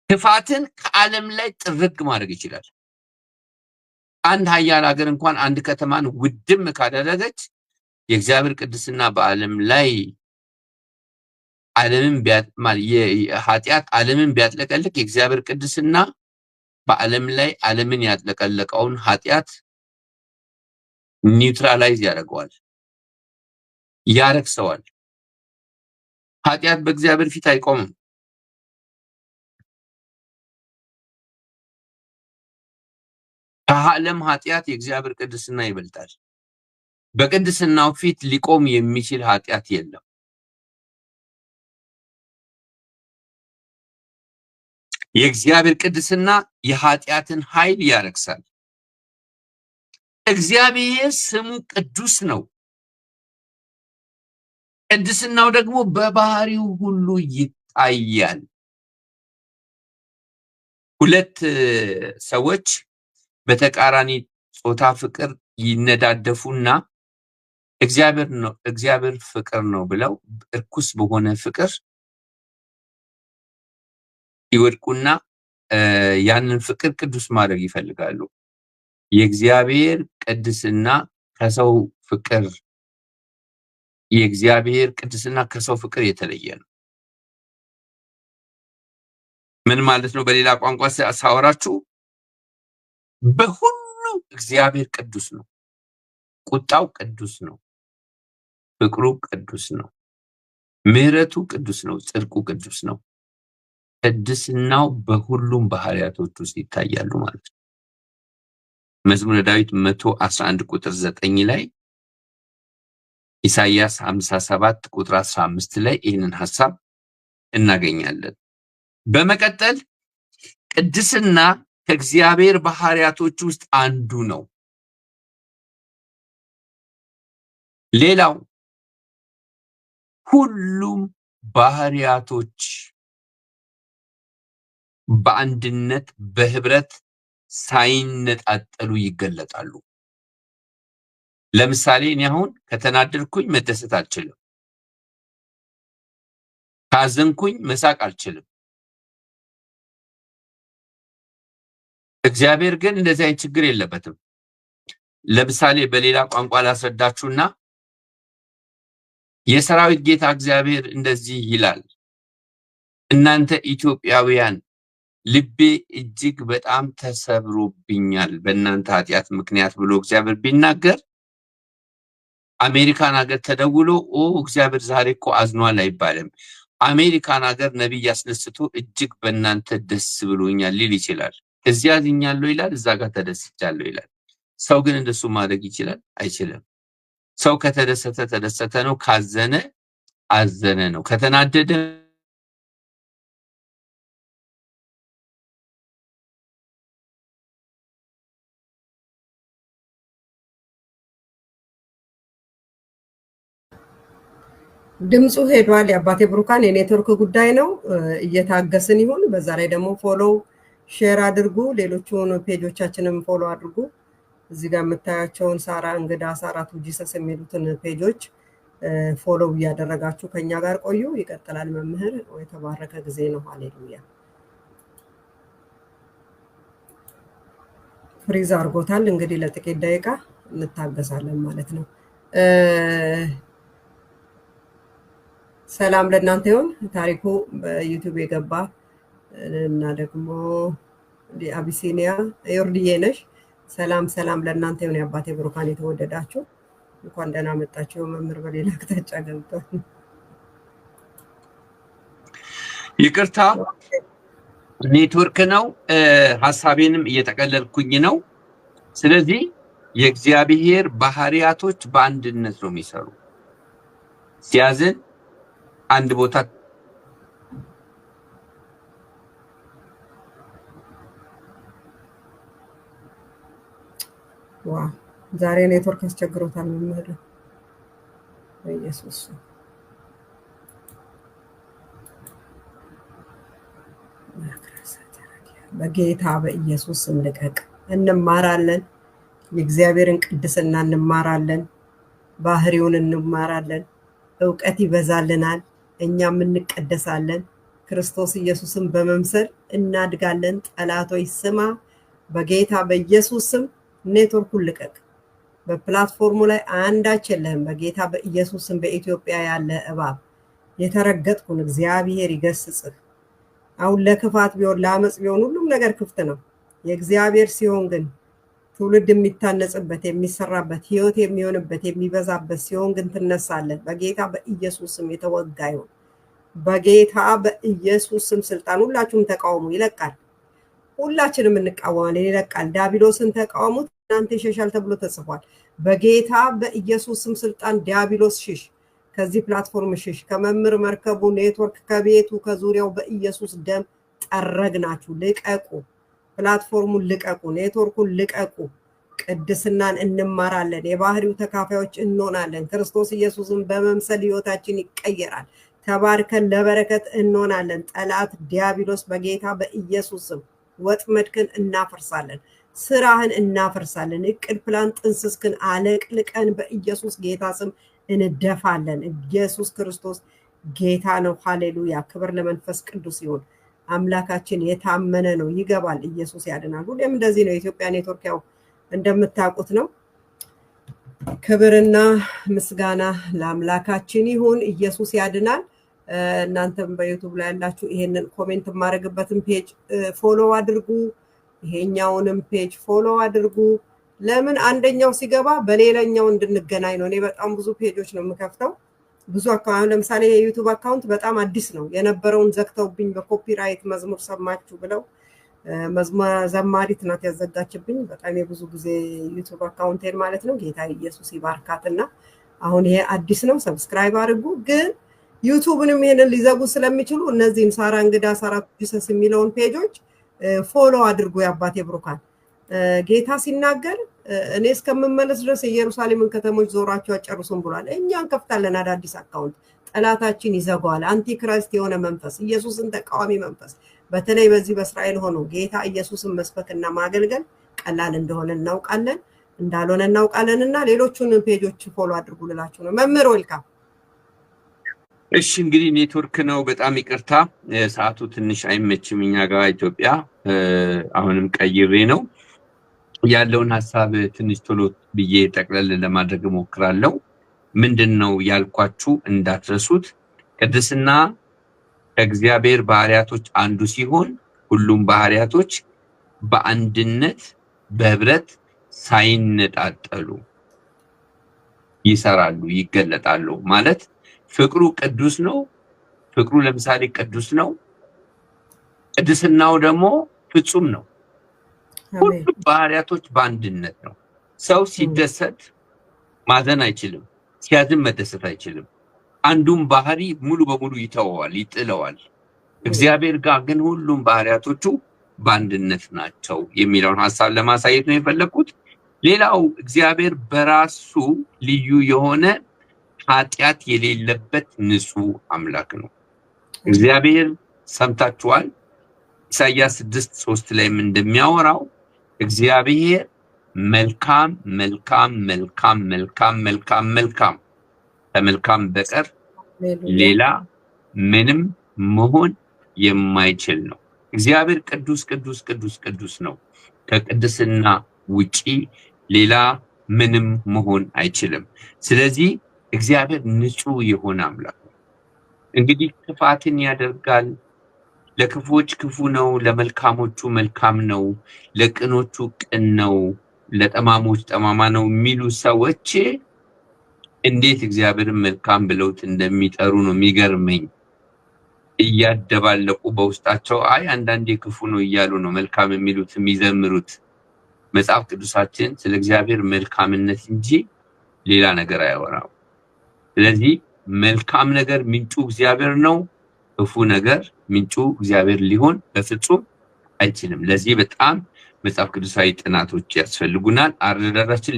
ክፋትን ከዓለም ላይ ጥርግ ማድረግ ይችላል። አንድ ሀያል ሀገር እንኳን አንድ ከተማን ውድም ካደረገች የእግዚአብሔር ቅድስና በዓለም ላይ ኃጢአት ዓለምን ቢያጥለቀልቅ የእግዚአብሔር ቅድስና በዓለም ላይ ዓለምን ያጥለቀለቀውን ኃጢአት ኒውትራላይዝ ያደርገዋል፣ ያረክሰዋል። ኃጢአት በእግዚአብሔር ፊት አይቆምም። ከዓለም ኃጢአት የእግዚአብሔር ቅድስና ይበልጣል። በቅድስናው ፊት ሊቆም የሚችል ኃጢአት የለም። የእግዚአብሔር ቅድስና የኃጢአትን ኃይል ያረክሳል። እግዚአብሔር ስሙ ቅዱስ ነው። ቅድስናው ደግሞ በባህሪው ሁሉ ይታያል። ሁለት ሰዎች በተቃራኒ ጾታ ፍቅር ይነዳደፉና እግዚአብሔር ፍቅር ነው ብለው እርኩስ በሆነ ፍቅር ይወድቁና ያንን ፍቅር ቅዱስ ማድረግ ይፈልጋሉ። የእግዚአብሔር ቅድስና ከሰው ፍቅር የተለየ ነው። ምን ማለት ነው? በሌላ ቋንቋ ሳወራችሁ በሁሉ እግዚአብሔር ቅዱስ ነው። ቁጣው ቅዱስ ነው። ፍቅሩ ቅዱስ ነው። ምሕረቱ ቅዱስ ነው። ጽድቁ ቅዱስ ነው። ቅድስናው በሁሉም ባህሪያቶች ውስጥ ይታያሉ ማለት ነው። መዝሙረ ዳዊት 111 ቁጥር 9 ላይ ኢሳይያስ 57 ቁጥር 15 ላይ ይህንን ሐሳብ እናገኛለን። በመቀጠል ቅድስና ከእግዚአብሔር ባህሪያቶች ውስጥ አንዱ ነው። ሌላው ሁሉም ባህሪያቶች በአንድነት በህብረት ሳይነጣጠሉ ይገለጣሉ። ለምሳሌ እኔ አሁን ከተናደድኩኝ መደሰት አልችልም። ካዘንኩኝ መሳቅ አልችልም። እግዚአብሔር ግን እንደዚህ አይነት ችግር የለበትም። ለምሳሌ በሌላ ቋንቋ ላስረዳችሁና የሰራዊት ጌታ እግዚአብሔር እንደዚህ ይላል፣ እናንተ ኢትዮጵያውያን ልቤ እጅግ በጣም ተሰብሮብኛል በእናንተ ኃጢአት ምክንያት ብሎ እግዚአብሔር ቢናገር አሜሪካን ሀገር ተደውሎ እግዚአብሔር ዛሬ እኮ አዝኗል አይባልም። አሜሪካን ሀገር ነብይ ያስነስቶ እጅግ በእናንተ ደስ ብሎኛል ሊል ይችላል። እዚያ አዝኛለሁ ይላል፣ እዛ ጋር ተደስቻለሁ ይላል። ሰው ግን እንደሱ ማድረግ ይችላል? አይችልም። ሰው ከተደሰተ ተደሰተ ነው፣ ካዘነ አዘነ ነው፣ ከተናደደ ድምፁ ሄዷል። የአባቴ ብሩካን የኔትወርክ ጉዳይ ነው። እየታገስን ይሁን። በዛ ላይ ደግሞ ፎሎው ሼር አድርጉ። ሌሎቹን ፔጆቻችንን ፎሎ አድርጉ። እዚህ ጋር የምታያቸውን ሳራ እንግዳ፣ ሳራ ቱ ጂሰስ የሚሉትን ፔጆች ፎሎ እያደረጋችሁ ከኛ ጋር ቆዩ። ይቀጥላል። መምህር የተባረከ ጊዜ ነው። ሃሌሉያ። ፍሪዝ አድርጎታል። እንግዲህ ለጥቂት ደቂቃ እንታገሳለን ማለት ነው። ሰላም ለእናንተ ይሁን። ታሪኩ በዩቲዩብ የገባ እና ደግሞ አቢሲኒያ ዮርድዬ ነሽ። ሰላም ሰላም ለእናንተ ይሁን። የአባቴ ብሩካን የተወደዳችሁ እንኳን ደህና መጣችሁ። መምህር በሌላ አቅጣጫ ገብቷል። ይቅርታ ኔትወርክ ነው። ሐሳቤንም እየተቀለልኩኝ ነው። ስለዚህ የእግዚአብሔር ባህሪያቶች በአንድነት ነው የሚሰሩ። ሲያዝን አንድ ቦታ ዋ ዛሬ ኔትወርክ አስቸግሮታል። መምህር በኢየሱስ በጌታ በኢየሱስ ስም ልቀቅ። እንማራለን። የእግዚአብሔርን ቅድስና እንማራለን። ባህሪውን እንማራለን። እውቀት ይበዛልናል። እኛም እንቀደሳለን። ክርስቶስ ኢየሱስን በመምሰል እናድጋለን። ጠላቶች ስማ፣ በጌታ በኢየሱስ ስም ኔትወርኩን ልቀቅ። በፕላትፎርሙ ላይ አንዳች የለህም። በጌታ በኢየሱስ ስም በኢትዮጵያ ያለ እባብ የተረገጥኩን እግዚአብሔር ይገስጽህ። አሁን ለክፋት ቢሆን ለአመፅ ቢሆን ሁሉም ነገር ክፍት ነው። የእግዚአብሔር ሲሆን ግን ትውልድ የሚታነጽበት የሚሰራበት ህይወት የሚሆንበት የሚበዛበት ሲሆን ግን ትነሳለህ። በጌታ በኢየሱስ ስም የተወጋ ይሁን። በጌታ በኢየሱስ ስም ስልጣን ሁላችሁም ተቃውሙ። ይለቃል። ሁላችንም እንቃወማለን። ይለቃል። ዲያብሎስን ተቃውሙት እናንተ ይሸሻል ተብሎ ተጽፏል። በጌታ በኢየሱስ ስም ስልጣን ዲያብሎስ ሽሽ፣ ከዚህ ፕላትፎርም ሽሽ። ከመምህር መርከቡ ኔትወርክ ከቤቱ ከዙሪያው በኢየሱስ ደም ጠረግናችሁ። ልቀቁ። ፕላትፎርሙን ልቀቁ። ኔትወርኩን ልቀቁ። ቅድስናን እንማራለን። የባህሪው ተካፋዮች እንሆናለን። ክርስቶስ ኢየሱስን በመምሰል ህይወታችን ይቀየራል። ተባርከን ለበረከት እንሆናለን። ጠላት ዲያብሎስ በጌታ በኢየሱስ ስም ወጥመድክን እናፈርሳለን። ስራህን እናፈርሳለን። እቅድ፣ ፕላን፣ ጥንስስክን አለቅልቀን በኢየሱስ ጌታ ስም እንደፋለን። ኢየሱስ ክርስቶስ ጌታ ነው። ሃሌሉያ። ክብር ለመንፈስ ቅዱስ ይሁን። አምላካችን የታመነ ነው። ይገባል። ኢየሱስ ያድናል። ሁሌም እንደዚህ ነው። የኢትዮጵያ ኔትወርክ ያው እንደምታውቁት ነው። ክብርና ምስጋና ለአምላካችን ይሁን። ኢየሱስ ያድናል። እናንተም በዩቲዩብ ላይ ያላችሁ ይሄንን ኮሜንት የማደርግበትን ፔጅ ፎሎ አድርጉ። ይሄኛውንም ፔጅ ፎሎ አድርጉ። ለምን አንደኛው ሲገባ በሌላኛው እንድንገናኝ ነው። እኔ በጣም ብዙ ፔጆች ነው የምከፍተው። ብዙ አካውንት ለምሳሌ የዩቲዩብ አካውንት በጣም አዲስ ነው። የነበረውን ዘግተውብኝ በኮፒራይት መዝሙር ሰማችሁ ብለው ዘማሪት ናት ያዘጋችብኝ። በጣም የብዙ ጊዜ ዩቲዩብ አካውንቴን ማለት ነው። ጌታ ኢየሱስ ይባርካትና አሁን ይሄ አዲስ ነው። ሰብስክራይብ አድርጉ። ግን ዩቲዩብንም ይሄንን ሊዘጉ ስለሚችሉ እነዚህን ሳራ እንግዳ፣ ሳራ ቱ ጂሰስ የሚለውን ፔጆች ፎሎ አድርጉ። የአባቴ ብሩካን ጌታ ሲናገር እኔ እስከምመለስ ድረስ የኢየሩሳሌምን ከተሞች ዞራቸው አጨርሱም ብሏል። እኛ እንከፍታለን አዳዲስ አካውንት። ጠላታችን ይዘጋዋል። አንቲክራይስት የሆነ መንፈስ፣ ኢየሱስን ተቃዋሚ መንፈስ በተለይ በዚህ በእስራኤል ሆኖ ጌታ ኢየሱስን መስበክና ማገልገል ቀላል እንደሆነ እናውቃለን፣ እንዳልሆነ እናውቃለን። እና ሌሎቹን ፔጆች ፎሎ አድርጉ ልላችሁ ነው። መምህር ዌልካም። እሺ እንግዲህ ኔትወርክ ነው። በጣም ይቅርታ ሰዓቱ ትንሽ አይመችም እኛ ጋር ኢትዮጵያ። አሁንም ቀይሬ ነው ያለውን ሐሳብ ትንሽ ቶሎ ብዬ ጠቅለል ለማድረግ እሞክራለሁ። ምንድነው ያልኳችሁ እንዳትረሱት። ቅድስና ከእግዚአብሔር ባህሪያቶች አንዱ ሲሆን ሁሉም ባህሪያቶች በአንድነት በህብረት ሳይነጣጠሉ ይሰራሉ፣ ይገለጣሉ። ማለት ፍቅሩ ቅዱስ ነው። ፍቅሩ ለምሳሌ ቅዱስ ነው። ቅድስናው ደግሞ ፍጹም ነው። ሁሉም ባህሪያቶች በአንድነት ነው። ሰው ሲደሰት ማዘን አይችልም፣ ሲያዝን መደሰት አይችልም። አንዱም ባህሪ ሙሉ በሙሉ ይተወዋል፣ ይጥለዋል። እግዚአብሔር ጋር ግን ሁሉም ባህሪያቶቹ በአንድነት ናቸው የሚለውን ሐሳብ ለማሳየት ነው የፈለኩት። ሌላው እግዚአብሔር በራሱ ልዩ የሆነ ኃጢአት የሌለበት ንጹህ አምላክ ነው። እግዚአብሔር ሰምታችኋል። ኢሳይያስ 6:3 ላይም እንደሚያወራው እግዚአብሔር መልካም መልካም መልካም መልካም መልካም መልካም ከመልካም በቀር ሌላ ምንም መሆን የማይችል ነው። እግዚአብሔር ቅዱስ ቅዱስ ቅዱስ ቅዱስ ነው። ከቅድስና ውጪ ሌላ ምንም መሆን አይችልም። ስለዚህ እግዚአብሔር ንጹህ የሆነ አምላክ ነው። እንግዲህ ክፋትን ያደርጋል። ለክፉዎች ክፉ ነው፣ ለመልካሞቹ መልካም ነው፣ ለቅኖቹ ቅን ነው፣ ለጠማሞች ጠማማ ነው የሚሉ ሰዎች እንዴት እግዚአብሔርን መልካም ብለውት እንደሚጠሩ ነው የሚገርመኝ። እያደባለቁ በውስጣቸው አይ አንዳንዴ ክፉ ነው እያሉ ነው መልካም የሚሉት የሚዘምሩት። መጽሐፍ ቅዱሳችን ስለ እግዚአብሔር መልካምነት እንጂ ሌላ ነገር አያወራም። ስለዚህ መልካም ነገር ምንጩ እግዚአብሔር ነው። ክፉ ነገር ምንጩ እግዚአብሔር ሊሆን በፍጹም አይችልም። ለዚህ በጣም መጽሐፍ ቅዱሳዊ ጥናቶች ያስፈልጉናል። አረዳዳችን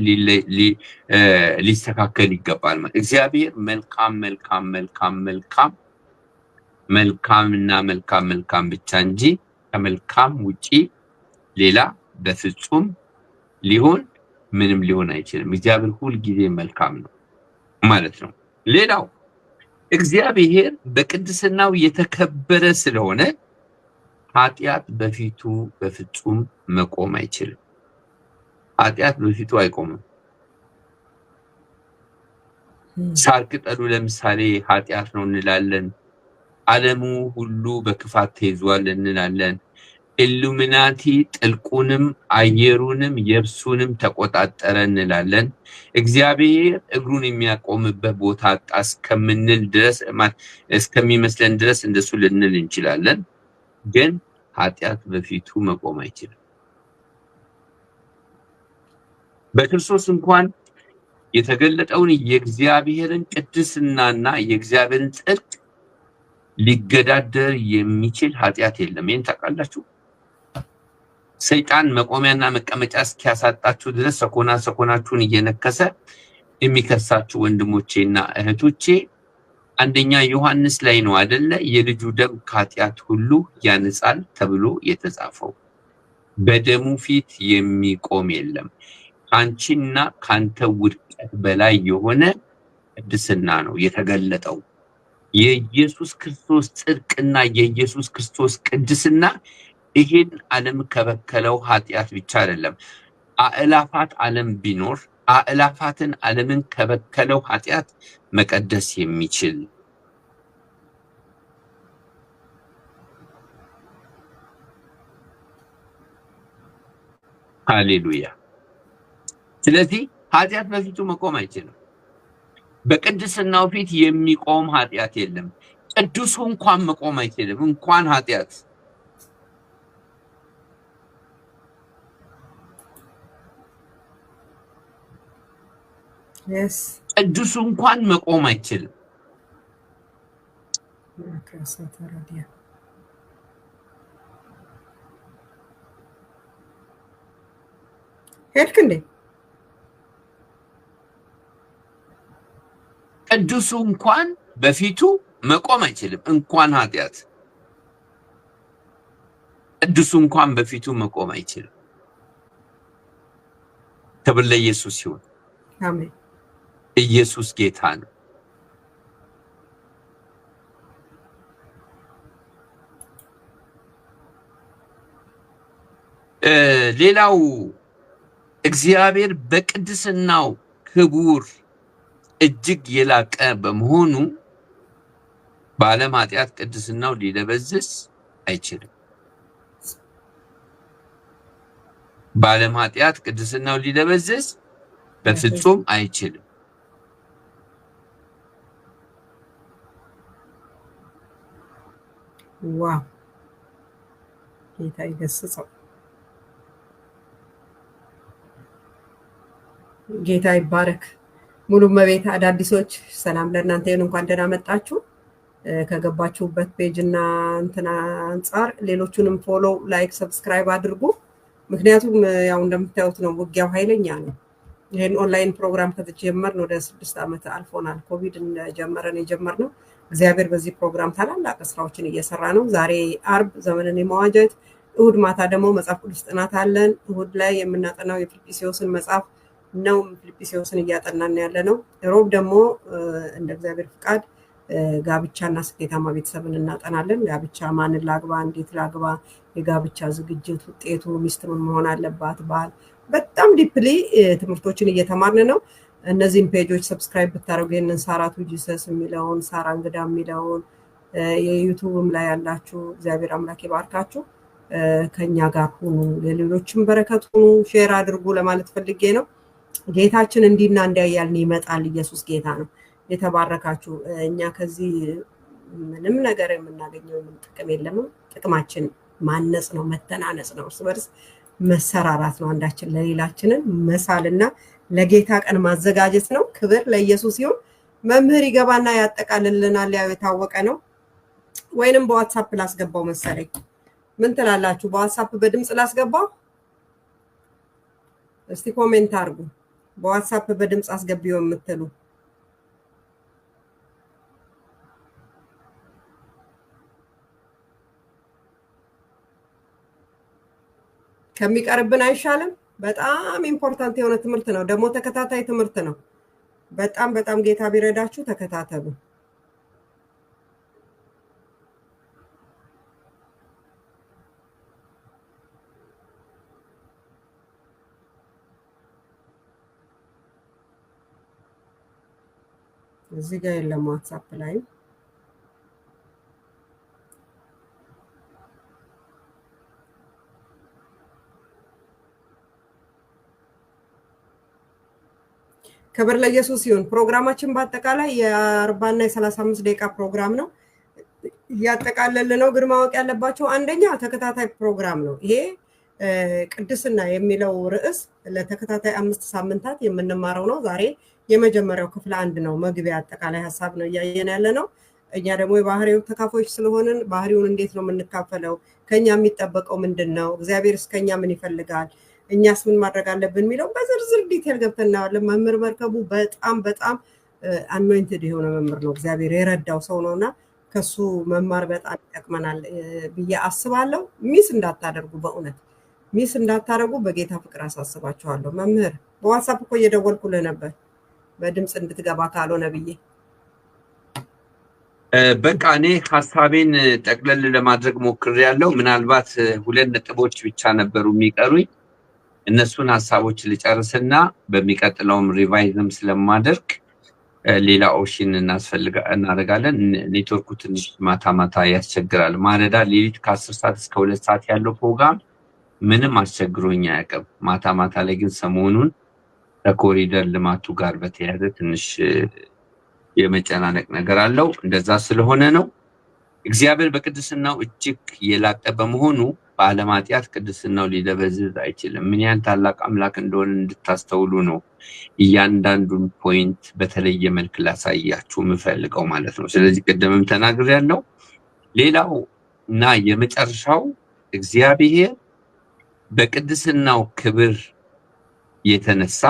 ሊስተካከል ይገባል። እግዚአብሔር መልካም መልካም መልካም መልካም መልካምና መልካም መልካም ብቻ እንጂ ከመልካም ውጪ ሌላ በፍጹም ሊሆን ምንም ሊሆን አይችልም። እግዚአብሔር ሁል ጊዜ መልካም ነው ማለት ነው። ሌላው እግዚአብሔር በቅድስናው የተከበረ ስለሆነ ኃጢአት በፊቱ በፍጹም መቆም አይችልም። ኃጢአት በፊቱ አይቆምም። ሳር ቅጠሉ ለምሳሌ ኃጢአት ነው እንላለን። ዓለሙ ሁሉ በክፋት ተይዟል እንላለን። ኢሉሚናቲ ጥልቁንም አየሩንም የብሱንም ተቆጣጠረ እንላለን። እግዚአብሔር እግሩን የሚያቆምበት ቦታ አጣ እስከምንል ድረስ እስከሚመስለን ድረስ እንደሱ ልንል እንችላለን። ግን ኃጢአት በፊቱ መቆም አይችልም። በክርስቶስ እንኳን የተገለጠውን የእግዚአብሔርን ቅድስናና የእግዚአብሔርን ጽድቅ ሊገዳደር የሚችል ኃጢአት የለም። ይሄን ታውቃላችሁ። ሰይጣን መቆሚያና መቀመጫ እስኪያሳጣችሁ ድረስ ሰኮናችሁን እየነከሰ የሚከሳችሁ ወንድሞቼና እህቶቼ አንደኛ ዮሐንስ ላይ ነው አይደለ? የልጁ ደም ከኃጢአት ሁሉ ያነጻል ተብሎ የተጻፈው። በደሙ ፊት የሚቆም የለም። ካንቺና ካንተ ውድቀት በላይ የሆነ ቅድስና ነው የተገለጠው። የኢየሱስ ክርስቶስ ጽድቅና የኢየሱስ ክርስቶስ ቅድስና ይሄን ዓለም ከበከለው ኃጢአት ብቻ አይደለም። አእላፋት ዓለም ቢኖር አእላፋትን ዓለምን ከበከለው ኃጢአት መቀደስ የሚችል ሃሌሉያ። ስለዚህ ኃጢአት በፊቱ መቆም አይችልም። በቅድስናው ፊት የሚቆም ኃጢአት የለም። ቅዱሱ እንኳን መቆም አይችልም፣ እንኳን ኃጢአት። ቅዱሱ እንኳን መቆም አይችልም። ሄድክ እንዴ? ቅዱሱ እንኳን በፊቱ መቆም አይችልም፣ እንኳን ኃጢአት። ቅዱሱ እንኳን በፊቱ መቆም አይችልም። ክብር ለኢየሱስ ይሁን። አሜን። ኢየሱስ ጌታ ነው። ሌላው እግዚአብሔር በቅድስናው ክቡር እጅግ የላቀ በመሆኑ በዓለም ኃጢአት ቅድስናው ሊደበዝዝ አይችልም። በዓለም ኃጢአት ቅድስናው ሊደበዝዝ በፍጹም አይችልም። ዋው! ጌታ ይገስጸው። ጌታ ይባረክ። ሙሉ መቤት አዳዲሶች ሰላም ለእናንተ ይሁን። እንኳን ደህና መጣችሁ። ከገባችሁበት ፔጅ እና እንትና አንጻር ሌሎቹንም ፎሎ፣ ላይክ፣ ሰብስክራይብ አድርጉ። ምክንያቱም ያው እንደምታዩት ነው፣ ውጊያው ኃይለኛ ነው። ይሄን ኦንላይን ፕሮግራም ከተጀመርን ወደ 6 ዓመት አልፎናል። ኮቪድ እንደጀመረን የጀመርነው እግዚአብሔር በዚህ ፕሮግራም ታላላቅ ስራዎችን እየሰራ ነው። ዛሬ አርብ ዘመንን የመዋጀት እሁድ ማታ ደግሞ መጽሐፍ ቅዱስ ጥናት አለን። እሁድ ላይ የምናጠናው የፊልጵስዩስን መጽሐፍ ነው። ፊልጵስዩስን እያጠናን ያለ ነው። ሮብ ደግሞ እንደ እግዚአብሔር ፍቃድ ጋብቻና ስኬታማ ቤተሰብን እናጠናለን። ጋብቻ ማንን ላግባ፣ እንዴት ላግባ፣ የጋብቻ ዝግጅት ውጤቱ፣ ሚስት ምን መሆን አለባት፣ ባል፣ በጣም ዲፕሊ ትምህርቶችን እየተማርን ነው። እነዚህን ፔጆች ሰብስክራይብ ብታደርጉ ይህንን ሳራ ቱ ጂሰስ የሚለውን ሳራ እንግዳ የሚለውን የዩቱብም ላይ ያላችሁ እግዚአብሔር አምላክ ይባርካችሁ። ከኛ ጋር ሁኑ፣ ለሌሎችም በረከት ሁኑ፣ ሼር አድርጉ ለማለት ፈልጌ ነው። ጌታችን እንዲና እንዲያያልን ይመጣል። ኢየሱስ ጌታ ነው። የተባረካችሁ። እኛ ከዚህ ምንም ነገር የምናገኘው ጥቅም የለም። ጥቅማችን ማነጽ ነው፣ መተናነጽ ነው፣ እርስ በርስ መሰራራት ነው፣ አንዳችን ለሌላችንን መሳልና ለጌታ ቀን ማዘጋጀት ነው። ክብር ለኢየሱስ ይሁን። መምህር ይገባና ያጠቃልልናል። ያው የታወቀ ነው። ወይንም በዋትስአፕ ላስገባው መሰለኝ። ምን ትላላችሁ? በዋትስአፕ በድምጽ ላስገባው? እስቲ ኮሜንት አድርጉ። በዋትስአፕ በድምጽ አስገቢው የምትሉ ከሚቀርብን አይሻልም? በጣም ኢምፖርታንት የሆነ ትምህርት ነው። ደግሞ ተከታታይ ትምህርት ነው። በጣም ጌታ ቢረዳችሁ ተከታተሉ። እዚህ ጋር የለም ዋትስአፕ ላይ ክብር ለኢየሱስ ይሁን። ፕሮግራማችን በአጠቃላይ የ40 እና የ35 ደቂቃ ፕሮግራም ነው። ያጠቃለልን ነው። ግን ማወቅ ያለባቸው አንደኛ ተከታታይ ፕሮግራም ነው። ይሄ ቅድስና የሚለው ርዕስ ለተከታታይ 5 ሳምንታት የምንማረው ነው። ዛሬ የመጀመሪያው ክፍል 1 ነው። መግቢያ አጠቃላይ ሐሳብ ነው እያየን ያለ ነው። እኛ ደግሞ የባህሪው ተካፋዮች ስለሆንን ባህሪውን እንዴት ነው የምንካፈለው? ከኛ የሚጠበቀው ምንድነው? እግዚአብሔር እስከኛ ምን ይፈልጋል? እኛስ ምን ማድረግ አለብን የሚለው በዝርዝር ዲቴል ገብተን እናያለን። መምህር መርከቡ በጣም አኖይንትድ የሆነ መምህር ነው። እግዚአብሔር የረዳው ሰው ነውና ከሱ መማር በጣም ይጠቅመናል ብዬ አስባለሁ። ሚስ እንዳታደርጉ፣ በእውነት ሚስ እንዳታደርጉ በጌታ ፍቅር አሳስባችኋለሁ። መምህር በዋትስአፕ እኮ እየደወልኩልህ ነበር በድምጽ እንድትገባ ካልሆነ ብዬ። በቃ እኔ ሐሳቤን ጠቅለል ለማድረግ ሞክሬያለሁ። ምናልባት 2 ነጥቦች ብቻ ነበሩ የሚቀሩኝ። እነሱን ሐሳቦች ልጨርስና በሚቀጥለውም ሪቫይዝም ስለማደርግ ሌላ ኦፕሽን እናደርጋለን። ኔትወርኩ ትንሽ ማታ ያስቸግራል። ማለዳ ሌሊት ከ10 ሰዓት እስከ 2 ሰዓት ያለው ፕሮግራም ምንም አስቸግሮኝ አያውቅም። ማታ ላይ ግን ሰሞኑን ከኮሪደር ልማቱ ጋር በተያያዘ ትንሽ የመጨናነቅ ነገር አለው። እንደዛ ስለሆነ ነው። እግዚአብሔር በቅድስናው እጅግ የላቀ በመሆኑ በዓለም ኃጢአት ቅድስናው ሊደበዝዝ አይችልም። ምን ያህል ታላቅ አምላክ እንደሆነ እንድታስተውሉ ነው እያንዳንዱን ፖይንት በተለየ መልክ ላሳያችሁ የምፈልገው ማለት ነው። ስለዚህ ቅድምም ተናግሬያለሁ። ሌላው እና የመጨረሻው እግዚአብሔር በቅድስናው ክብር የተነሳ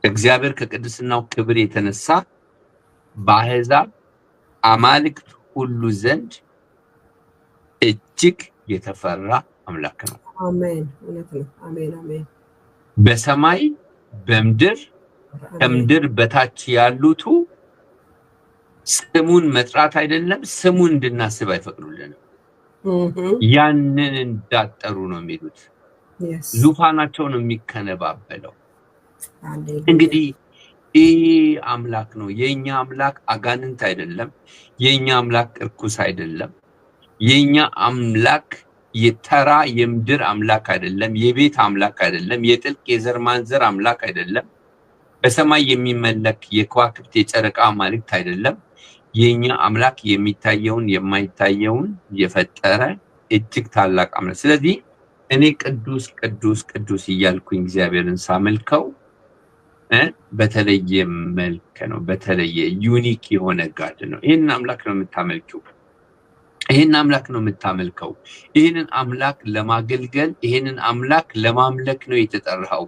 እግዚአብሔር ከቅድስናው ክብር የተነሳ በአሕዛብ አማልክት ሁሉ ዘንድ እጅግ የተፈራ አምላክ ነው። አሜን። እውነት ነው። አሜን። በሰማይ በምድር ከምድር በታች ያሉቱ ስሙን መጥራት አይደለም ስሙን እንድናስብ አይፈቅዱልንም። ያንን እንዳጠሩ ነው የሚሉት። ዙፋናቸው ነው የሚከነባበለው። እንግዲህ ይህ አምላክ ነው። የኛ አምላክ አጋንንት አይደለም። የኛ አምላክ እርኩስ አይደለም። የኛ አምላክ የተራ የምድር አምላክ አይደለም። የቤት አምላክ አይደለም። የጥልቅ የዘር ማንዘር አምላክ አይደለም። በሰማይ የሚመለክ የከዋክብት የጨረቃ አማልክት አይደለም። የኛ አምላክ የሚታየውን የማይታየውን የፈጠረ እጅግ ታላቅ አምላክ። ስለዚህ እኔ ቅዱስ ቅዱስ ቅዱስ እያልኩኝ እግዚአብሔርን ሳመልከው በተለየ መልክ ነው። በተለየ ዩኒክ የሆነ ጋድ ነው። ይሄን አምላክ ነው የምታመልከው። ይሄን አምላክ ነው የምታመልከው። ይሄንን አምላክ ለማገልገል ይሄንን አምላክ ለማምለክ ነው የተጠራው።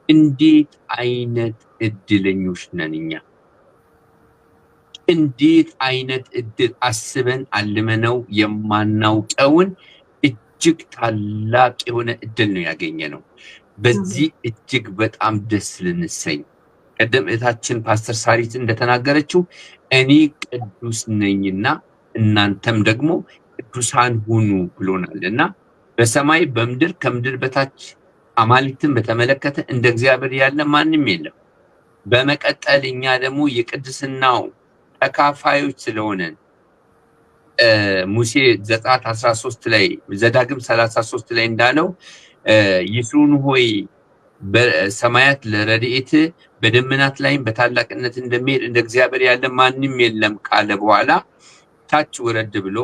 እንዴት አይነት እድለኞች ነን እኛ! እንዴት አይነት እድል! አስበን አልመነው የማናውቀውን እጅግ ታላቅ የሆነ እድል ነው ያገኘነው። በዚህ እጅግ በጣም ደስ ልንሰኝ ቀደም እህታችን ፓስተር ሳሪት እንደተናገረችው እኔ ቅዱስ ነኝና እናንተም ደግሞ ቅዱሳን ሁኑ ብሎናልና በሰማይ በምድር ከምድር በታች አማልክትን በተመለከተ እንደ እግዚአብሔር ያለ ማንም የለም። በመቀጠል እኛ ደግሞ የቅድስናው ተካፋዮች ስለሆነን ሙሴ ዘጸአት 13 ላይ ዘዳግም 33 ላይ እንዳለው ይስሩን ሆይ በሰማያት ለረድኤት በደመናት ላይም በታላቅነት እንደሚሄድ እንደ እግዚአብሔር ያለ ማንም የለም ካለ በኋላ ታች ወረድ ብሎ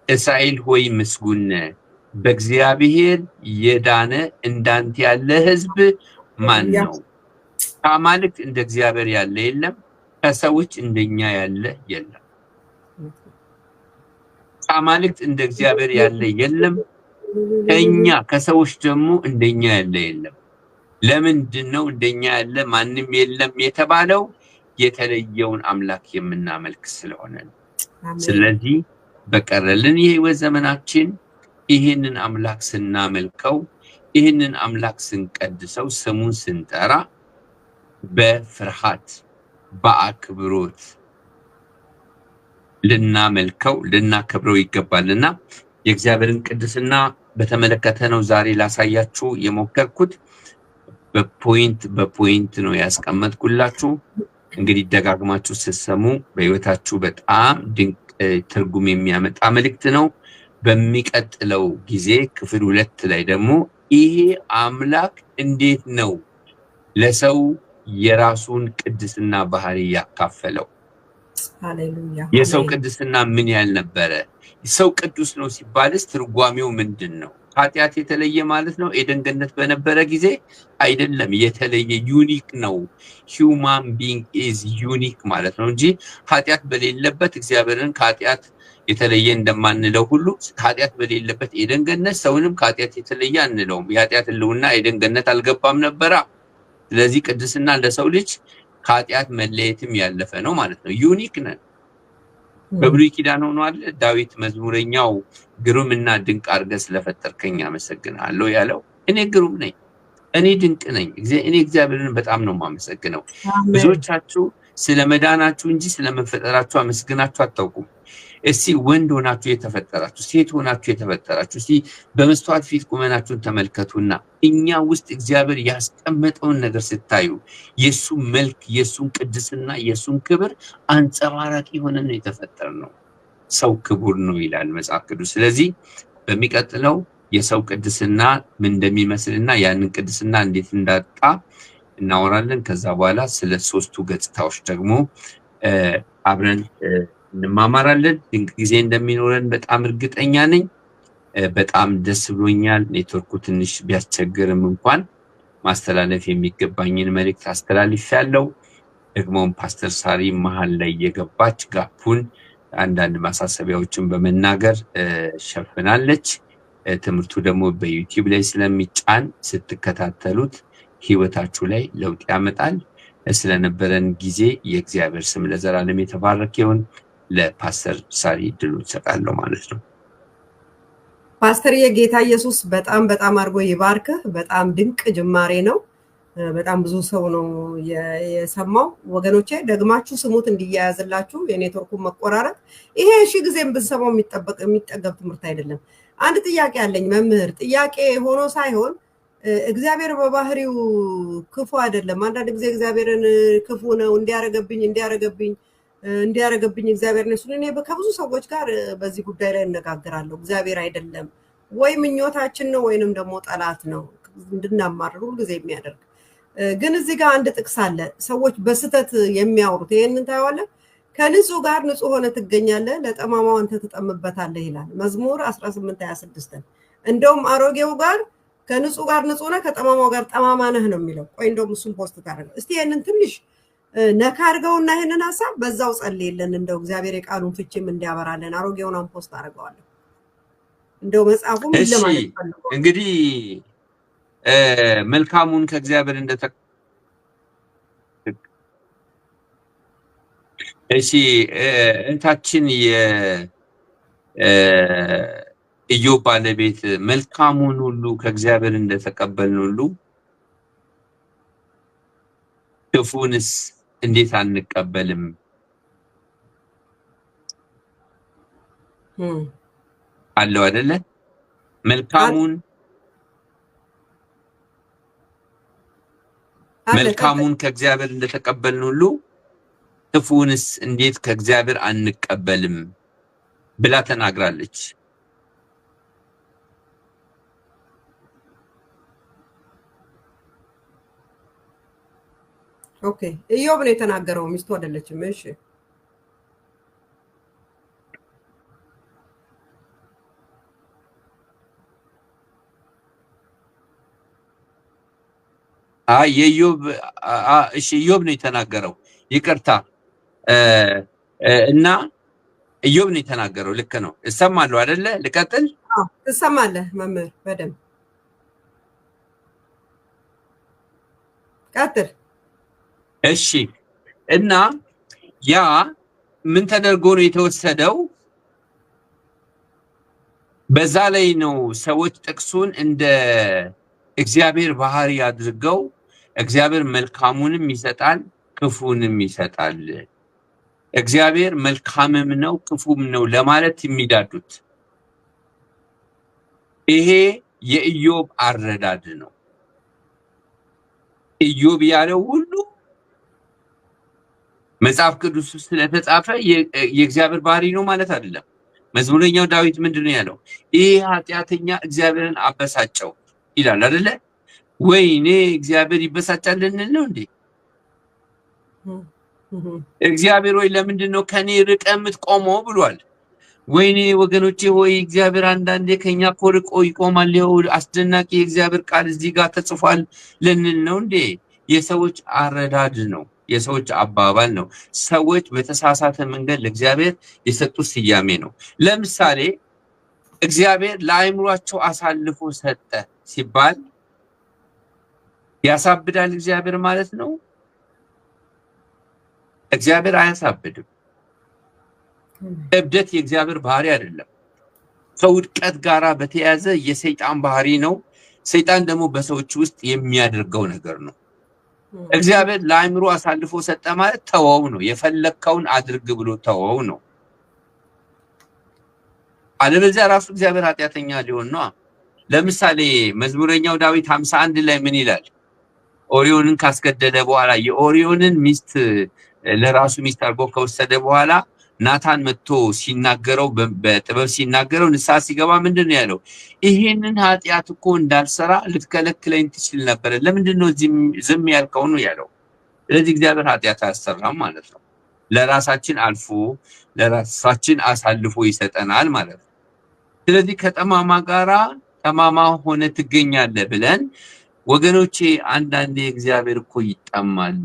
እስራኤል ሆይ ምስጉን በእግዚአብሔር የዳነ እንዳንተ ያለ ሕዝብ ማን ነው? ከአማልክት እንደ እግዚአብሔር ያለ የለም፣ ከሰዎች እንደኛ ያለ የለም። ከአማልክት እንደ እግዚአብሔር ያለ የለም፣ ከኛ ከሰዎች ደግሞ እንደኛ ያለ የለም። ለምንድን ነው እንደኛ ያለ ማንም የለም የተባለው? የተለየውን አምላክ የምናመልክ ስለሆነ ነው። ስለዚህ በቀረልን የህይወት ዘመናችን ይህንን አምላክ ስናመልከው፣ ይህንን አምላክ ስንቀድሰው፣ ስሙን ስንጠራ በፍርሃት በአክብሮት ልናመልከው ልናከብረው ይገባልና የእግዚአብሔርን ቅድስና በተመለከተ ነው ዛሬ ላሳያችሁ የሞከርኩት። በፖይንት ነው ያስቀመጥኩላችሁ። እንግዲህ ደጋግማችሁ ስትሰሙ በህይወታችሁ በጣም ድንቅ ትርጉም የሚያመጣ መልእክት ነው። በሚቀጥለው ጊዜ ክፍል 2 ላይ ደግሞ ይሄ አምላክ እንዴት ነው ለሰው የራሱን ቅድስና ባህሪ ያካፈለው? ሃሌሉያ! የሰው ቅድስና ምን ያህል ነበረ? ሰው ቅዱስ ነው ሲባልስ ትርጓሜው ምንድን ነው? ኃጢአት የተለየ ማለት ነው? ኤደን ገነት በነበረ ጊዜ አይደለም፣ የተለየ ዩኒክ ነው። ሂውማን ቢንግ ኢዝ ዩኒክ ማለት ነው እንጂ ኃጢአት በሌለበት እግዚአብሔርን ከኃጢአት የተለየ እንደማንለው ሁሉ ኃጢአት በሌለበት ኤደን ገነት ሰውንም ከኃጢአት የተለየ አንለውም። የኃጢአት ህልውና ኤደን ገነት አልገባም ነበራ። ስለዚህ ቅድስና ለሰው ልጅ ከኃጢአት መለየትም ያለፈ ነው ማለት ነው። ዩኒክ ነን። በብሉይ ኪዳን ሆኗል ዳዊት መዝሙረኛው ግሩምና ድንቅ አድርገህ ስለፈጠርከኝ አመሰግናለሁ ያለው። እኔ ግሩም ነኝ፣ እኔ ድንቅ ነኝ፣ እኔ እግዚአብሔርን በጣም ነው የማመሰግነው። ብዙዎቻችሁ ስለመዳናችሁ እንጂ ስለመፈጠራችሁ አመስግናችሁ አታውቁም። እስቲ ወንድ ሆናችሁ የተፈጠራችሁ፣ ሴት ሆናችሁ የተፈጠራችሁ እስቲ በመስተዋት ፊት ቁመናችሁን ተመልከቱና እኛ ውስጥ እግዚአብሔር ያስቀመጠውን ነገር ስታዩ የሱ መልክ፣ የሱን ቅድስና፣ የሱን ክብር አንጸባራቂ ሆነን ነው የተፈጠርነው። ሰው ክቡር ነው ይላል መጽሐፍ ቅዱስ። ስለዚህ በሚቀጥለው የሰው ቅድስና ምን እንደሚመስልና ያንን ቅድስና እንዴት እንዳጣ እናወራለን። ከዛ በኋላ ስለ 3ቱ ገጽታዎች ደግሞ አብረን እንማማራለን። ድንቅ ጊዜ እንደሚኖረን በጣም እርግጠኛ ነኝ። በጣም ደስ ብሎኛል። ኔትወርኩ ትንሽ ቢያስቸግርም እንኳን ማስተላለፍ የሚገባኝን መልእክት አስተላልፌያለሁ። ደግሞም ፓስተር ሳሪ መሀል ላይ የገባች ጋፑን አንዳንድ ማሳሰቢያዎችን በመናገር ሸፍናለች። ትምህርቱ ደግሞ በዩቲዩብ ላይ ስለሚጫን ስትከታተሉት ህይወታችሁ ላይ ለውጥ ያመጣል። ስለነበረን ጊዜ የእግዚአብሔር ስም ለዘላለም የተባረከ ይሁን። ለፓስተር ሳሪ ድሉ ሰጣለሁ ማለት ነው። ፓስተር የጌታ ኢየሱስ በጣም በጣም አድርጎ ይባርክህ። በጣም ድንቅ ጅማሬ ነው። በጣም ብዙ ሰው ነው የሰማው። ወገኖቼ ደግማችሁ ስሙት እንዲያያዝላችሁ። የኔትወርኩን መቆራረጥ ይሄ ሺህ ጊዜም ብንሰማው የሚጠገብ ትምህርት አይደለም። አንድ ጥያቄ አለኝ መምህር። ጥያቄ ሆኖ ሳይሆን እግዚአብሔር በባህሪው ክፉ አይደለም። አንዳንድ ጊዜ እግዚአብሔርን ክፉ ነው እንዲያረገብኝ እግዚአብሔር ነው እኔ ከብዙ ሰዎች ጋር በዚህ ጉዳይ ላይ እነጋገራለሁ። እግዚአብሔር አይደለም ወይ ምኞታችን ነው ወይንም ደግሞ ጠላት ነው እንድናማርር ሁሉ ጊዜ የሚያደርግ። ግን እዚህ ጋር አንድ ጥቅስ አለ ሰዎች በስተት የሚያወሩት። ይሄንን ታያዋለህ። ከንጹህ ጋር ንጹህ ሆነ ትገኛለህ፣ ለጠማማው አንተ ትጠምበታለህ ይላል መዝሙር 18:26። እንደውም አሮጌው ጋር ከንጹህ ጋር ንጹህ ነህ፣ ከጠማማው ጋር ጠማማ ነህ ነው የሚለው። ቆይ እንደውም እሱን ፖስት ታደርገው እስቲ። ይሄንን ትንሽ ነካ አድርገውና ይሄንን ሐሳብ በዛው ጸልይልን። እንደው እግዚአብሔር የቃሉን ፍቺም እንዲያበራልን። አሮጌውን ፖስት አደርገዋለሁ። እንደው መጽሐፉም ለማለት ፈልጎ እንግዲህ መልካሙን ከእግዚአብሔር እሺ እንታችን የኢዮብ ባለቤት መልካሙን ሁሉ ከእግዚአብሔር እንደተቀበልን ሁሉ ክፉንስ እንዴት አንቀበልም አለው አይደለ? መልካሙን ከእግዚአብሔር እንደተቀበልን ሁሉ ክፉንስ እንዴት ከእግዚአብሔር አንቀበልም ብላ ተናግራለች። ኦኬ ኢዮብ ነው የተናገረው፣ ሚስቱ አይደለችም። እሺ የኢዮብ እሺ ኢዮብ ነው የተናገረው። ይቅርታ እና ኢዮብ ነው የተናገረው። ልክ ነው። እሰማለሁ አይደለ? ልቀጥል? አዎ ትሰማለህ መምህር፣ በደንብ ቀጥል። እሺ እና ያ ምን ተደርጎ ነው የተወሰደው? በዛ ላይ ነው ሰዎች ጥቅሱን እንደ እግዚአብሔር ባህሪ አድርገው እግዚአብሔር መልካሙንም ይሰጣል ክፉንም ይሰጣል፣ እግዚአብሔር መልካምም ነው ክፉም ነው ለማለት የሚዳዱት። ይሄ የኢዮብ አረዳድ ነው። ኢዮብ ያለው ሁሉ መጽሐፍ ቅዱስ ውስጥ ስለተጻፈ የእግዚአብሔር ባህሪ ነው ማለት አይደለም። መዝሙረኛው ዳዊት ምንድነው ያለው? ይሄ ኃጢአተኛ እግዚአብሔርን አበሳጨው ይላል አይደለ? ወይኔ እግዚአብሔር ይበሳጫል እንል ነው እንዴ? እግዚአብሔር ወይ ለምንድነው ከኔ ርቀ የምትቆመው ብሏል። ወይኔ ወገኖቼ ሆይ እግዚአብሔር አንዳንዴ ከኛ ርቆ ይቆማል። ይኸው አስደናቂ የእግዚአብሔር ቃል እዚህ ጋር ተጽፏል ልንል ነው እንዴ? የሰዎች አረዳድ ነው፣ የሰዎች አባባል ነው። ሰዎች በተሳሳተ መንገድ ለእግዚአብሔር የሰጡት ስያሜ ነው። ለምሳሌ እግዚአብሔር ለአእምሯቸው አሳልፎ ሰጠ ሲባል ያሳብዳል እግዚአብሔር ማለት ነው? እግዚአብሔር አያሳብድም። እብደት የእግዚአብሔር ባህሪ አይደለም። ከውድቀት ጋራ በተያያዘ የሰይጣን ባህሪ ነው። ሰይጣን ደግሞ በሰዎች ውስጥ የሚያደርገው ነገር ነው። እግዚአብሔር ለአእምሮ አሳልፎ ሰጠ ማለት ተወው ነው። የፈለከውን አድርግ ብሎ ተወው ነው። አለበለዚያ ራሱ እግዚአብሔር ኃጢአተኛ ሊሆን ነው። ለምሳሌ መዝሙረኛው ዳዊት 51 ላይ ምን ይላል? ኦሪዮንን ካስገደለ በኋላ የኦሪዮንን ሚስት ለራሱ ሚስት አድርጎ ከወሰደ በኋላ ናታን መጥቶ ሲናገረው በጥበብ ሲናገረው ንስሐ ሲገባ ምንድነው ያለው? ይሄንን ኃጢአት እኮ እንዳልሰራ ልትከለክለኝ ትችል ነበር፣ ለምንድነው ዝም ያልከው ነው ያለው። ስለዚህ እግዚአብሔር ኃጢአት አያሰራም ማለት ነው። ለራሳችን አሳልፎ ይሰጠናል ማለት ነው። ስለዚህ ከጠማማ ጋራ ጠማማ ሆነ ትገኛለህ ብለን ወገኖቼ፣ አንዳንዴ እግዚአብሔር እኮ ይጠማል።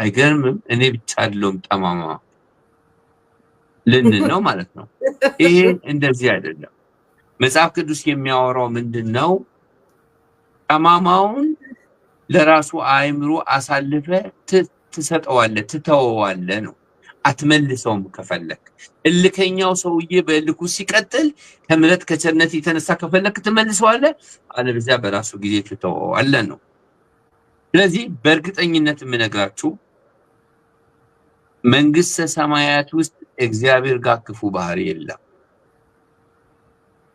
አይገርምም? እኔ ብቻ አይደለም ጠማማ ልንል ነው ማለት ነው። ይሄ እንደዚህ አይደለም። መጽሐፍ ቅዱስ የሚያወራው ምንድነው? ጠማማውን ለራሱ አእምሮ አሳልፈ ትሰጠዋለህ፣ ትተወዋለህ ነው። አትመልሰውም። ከፈለክ እልከኛው ሰውዬ በእልኩ ሲቀጥል ከምሕረት ከቸርነት የተነሳ ከፈለክ ትመልሰዋለህ፣ አለበለዚያ በራሱ ጊዜ ትተወዋለህ ነው። ስለዚህ በእርግጠኝነት የምነግራችሁ መንግስተ ሰማያት ውስጥ እግዚአብሔር ጋር ክፉ ባህሪ የለም።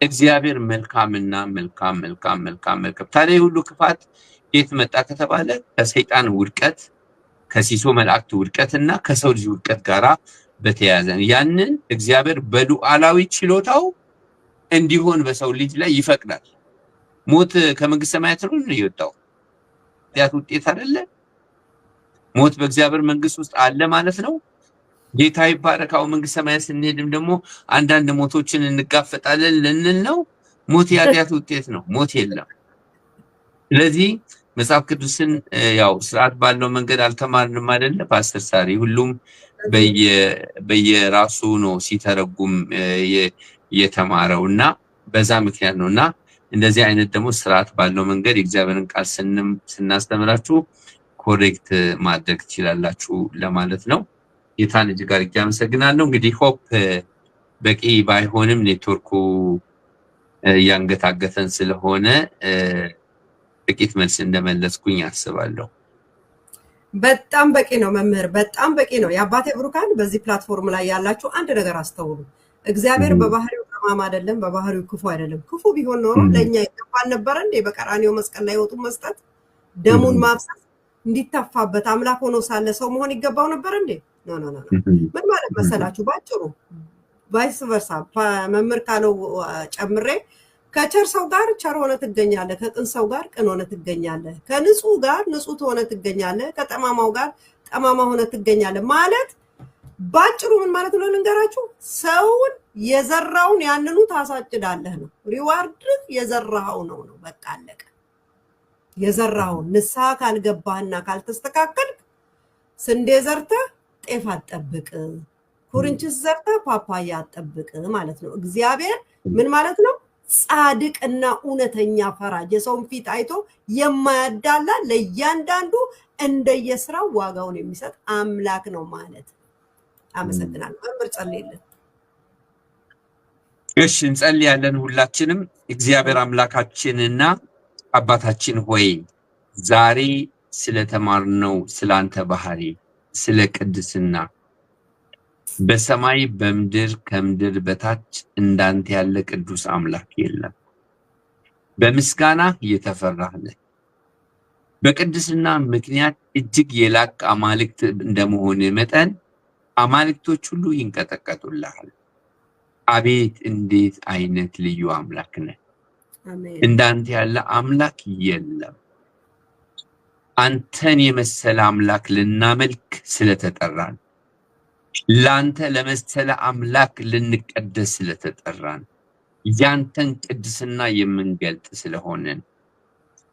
እግዚአብሔር መልካምና መልካም። ታዲያ ሁሉ ክፋት የት መጣ ከተባለ ከሰይጣን ውድቀት፣ ከሲሶ መላእክት ውድቀትና ከሰው ልጅ ውድቀት ጋራ በተያያዘ ያንን እግዚአብሔር በሉዓላዊ ችሎታው እንዲሆን በሰው ልጅ ላይ ይፈቅዳል። ሞት ከመንግስተ ሰማያት ነው የወጣው። ኃጢአት ውጤት አይደለ? ሞት በእግዚአብሔር መንግስት ውስጥ አለ ማለት ነው። ጌታ ይባረካው። መንግስተ ሰማያት ስንሄድም ደግሞ አንዳንድ ሞቶችን እንጋፈጣለን ልንል ነው። ሞት የኃጢአት ውጤት ነው። ሞት የለም። ስለዚህ መጽሐፍ ቅዱስን ያው ስርዓት ባለው መንገድ አልተማርንም አይደለ? ፓስተር ሳሪ ሁሉም በየራሱ ነው ሲተረጉም የተማረውና በዛ ምክንያት ነውና እንደዚህ አይነት ደግሞ ስርዓት ባለው መንገድ የእግዚአብሔርን ቃል ስናስተምራችሁ ኮሬክት ማድረግ ትችላላችሁ ለማለት ነው። ጌታን እጅግ አድርጌ አመሰግናለሁ። እንግዲህ ሆፕ በቂ ባይሆንም ኔትወርኩ ያንገታገተን ስለሆነ ጥቂት መልስ እንደመለስኩኝ አስባለሁ። በጣም በቂ ነው መምህር፣ በጣም በቂ ነው። የአባቴ ብሩካን በዚህ ፕላትፎርም ላይ ያላችሁ አንድ ነገር አስተውሉ። እግዚአብሔር በባህሪው ጠማማ አይደለም፣ በባህሪው ክፉ አይደለም። ክፉ ቢሆን ኖሮ ለኛ ይገባል ነበር እንዴ? በቀራንዮ መስቀል ላይ ወጡ መስጠት፣ ደሙን ማፍሰስ፣ እንዲተፋበት አምላክ ሆኖ ሳለ ሰው መሆን ይገባው ነበር እንዴ? ኖ ኖ ኖ። ምን ማለት መሰላችሁ? ባጭሩ ቫይስ ቨርሳ መምህር ካለው ጨምሬ ከቸር ሰው ጋር ቸር ሆነ ትገኛለህ፣ ከቅን ሰው ጋር ቅን ሆነ ትገኛለህ፣ ከንጹህ ጋር ንጹህ ሆነ ትገኛለህ፣ ከጠማማው ጋር ጠማማ ሆነ ትገኛለህ ማለት ባጭሩ ምን ማለት ነው ልንገራችሁ? ሰውን የዘራውን ያንኑ ታሳጭዳለህ ነው። ሪዋርድህ የዘራኸው ነው። በቃ አለቀ። የዘራኸውን ንስሐ ካልገባህና ካልተስተካከልክ ስንዴ ዘርተህ ጤፍ አትጠብቅ፣ ኩርንችት ዘርተህ ፓፓያ አትጠብቅ ማለት ነው። እግዚአብሔር ምን ማለት ነው? ጻድቅና እውነተኛ ፈራጅ፣ የሰውን ፊት አይቶ የማያዳላ ለእያንዳንዱ እንደየስራው ዋጋውን የሚሰጥ አምላክ ነው ማለት። አመሰግናለሁ። መምህር ጸልይልን። እሺ እንጸልያለን ሁላችንም። እግዚአብሔር አምላካችንና አባታችን ሆይ ዛሬ ስለተማርነው ስላንተ ባህሪ፣ ስለ ቅድስና በሰማይ በምድር ከምድር በታች እንዳንተ ያለ ቅዱስ አምላክ የለም። በምስጋና የተፈራህ ነህ። በቅድስና ምክንያት እጅግ የላቅ አማልክት እንደመሆን መጠን አማልክቶች ሁሉ ይንቀጠቀጡልሃል። አቤት እንዴት አይነት ልዩ አምላክ ነህ! እንዳንተ ያለ አምላክ የለም። አንተን የመሰለ አምላክ ልናመልክ ስለተጠራን፣ ላንተ ለመሰለ አምላክ ልንቀደስ ስለተጠራን፣ ያንተን ቅድስና የምንገልጥ ስለሆነን፣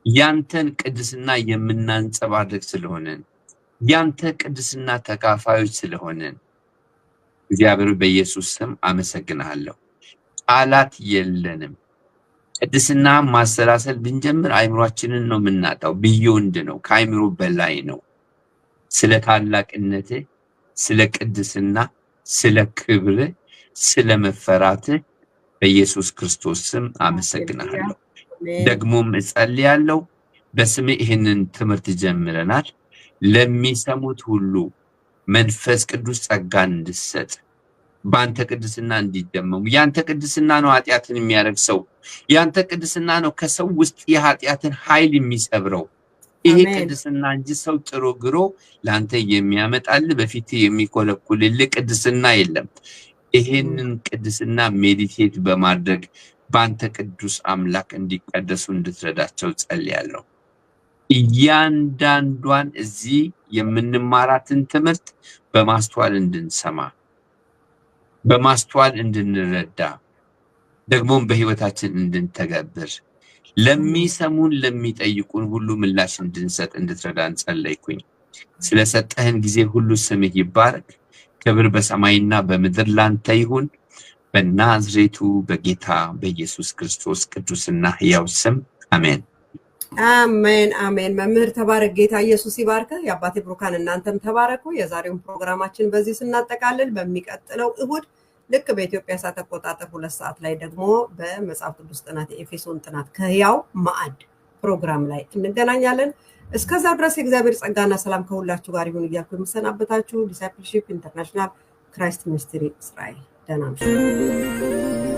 ያንተን ቅድስና የምናንጸባርቅ ስለሆነን፣ ያንተ ቅድስና ተካፋዮች ስለሆነን እግዚአብሔር በኢየሱስ ስም አመሰግናለሁ። ቃላት የለንም። ቅድስና ማሰላሰል ብንጀምር አይምሮአችንን ነው የምናጣው። ቢዮንድ ነው፣ ከአይምሮ በላይ ነው። ስለ ታላቅነት፣ ስለ ቅድስና፣ ስለ ክብር፣ ስለ መፈራት በኢየሱስ ክርስቶስ ስም አመሰግናለሁ። ደግሞም እጸልያለሁ በስም ይህንን ትምህርት ጀምረናል። ለሚሰሙት ሁሉ መንፈስ ቅዱስ ጸጋን እንድሰጥ፣ በአንተ ቅድስና እንዲደመሙ። ያንተ ቅድስና ነው ኃጢአትን የሚያረክሰው። ያንተ ቅድስና ነው ከሰው ውስጥ የኃጢአትን ኃይል የሚሰብረው። ይሄ ቅድስና እንጂ ሰው ጥሮ ግሮ ለአንተ የሚያመጣል በፊት የሚኮለኩልል ቅድስና የለም። ይሄንን ቅድስና ሜዲቴት በማድረግ በአንተ ቅዱስ አምላክ እንዲቀደሱ እንድትረዳቸው ጸልያለሁ። እያንዳንዷን እዚህ የምንማራትን ትምህርት በማስተዋል እንድንሰማ፣ በማስተዋል እንድንረዳ፣ ደግሞም በህይወታችን እንድንተገብር፣ ለሚሰሙን ለሚጠይቁን ሁሉ ምላሽ እንድንሰጥ እንድትረዳን ጸለይኩኝ። ስለሰጠህን ጊዜ ሁሉ ስምህ ይባረክ። ክብር በሰማይና በምድር ላንተ ይሁን። በናዝሬቱ በጌታ በኢየሱስ ክርስቶስ ቅዱስና ሕያው ስም አሜን። አሜን አሜን። መምህር ተባረክ። ጌታ ኢየሱስ ይባርክ። የአባቴ ብሩካን እናንተም ተባረኩ። የዛሬውን ፕሮግራማችን በዚህ ስናጠቃልል በሚቀጥለው እሁድ ልክ በኢትዮጵያ ሰዓት አቆጣጠር 2 ሰዓት ላይ ደግሞ በመጽሐፍ ቅዱስ ጥናት የኤፌሶን ጥናት ከሕያው ማዕድ ፕሮግራም ላይ እንገናኛለን። እስከዛ ድረስ የእግዚአብሔር ጸጋና ሰላም ከሁላችሁ ጋር ይሁን እያልኩ የምሰናበታችሁ ዲሳይፕልሺፕ ኢንተርናሽናል ክራይስት ሚኒስትሪ እስራኤል። ደህና ነሽ?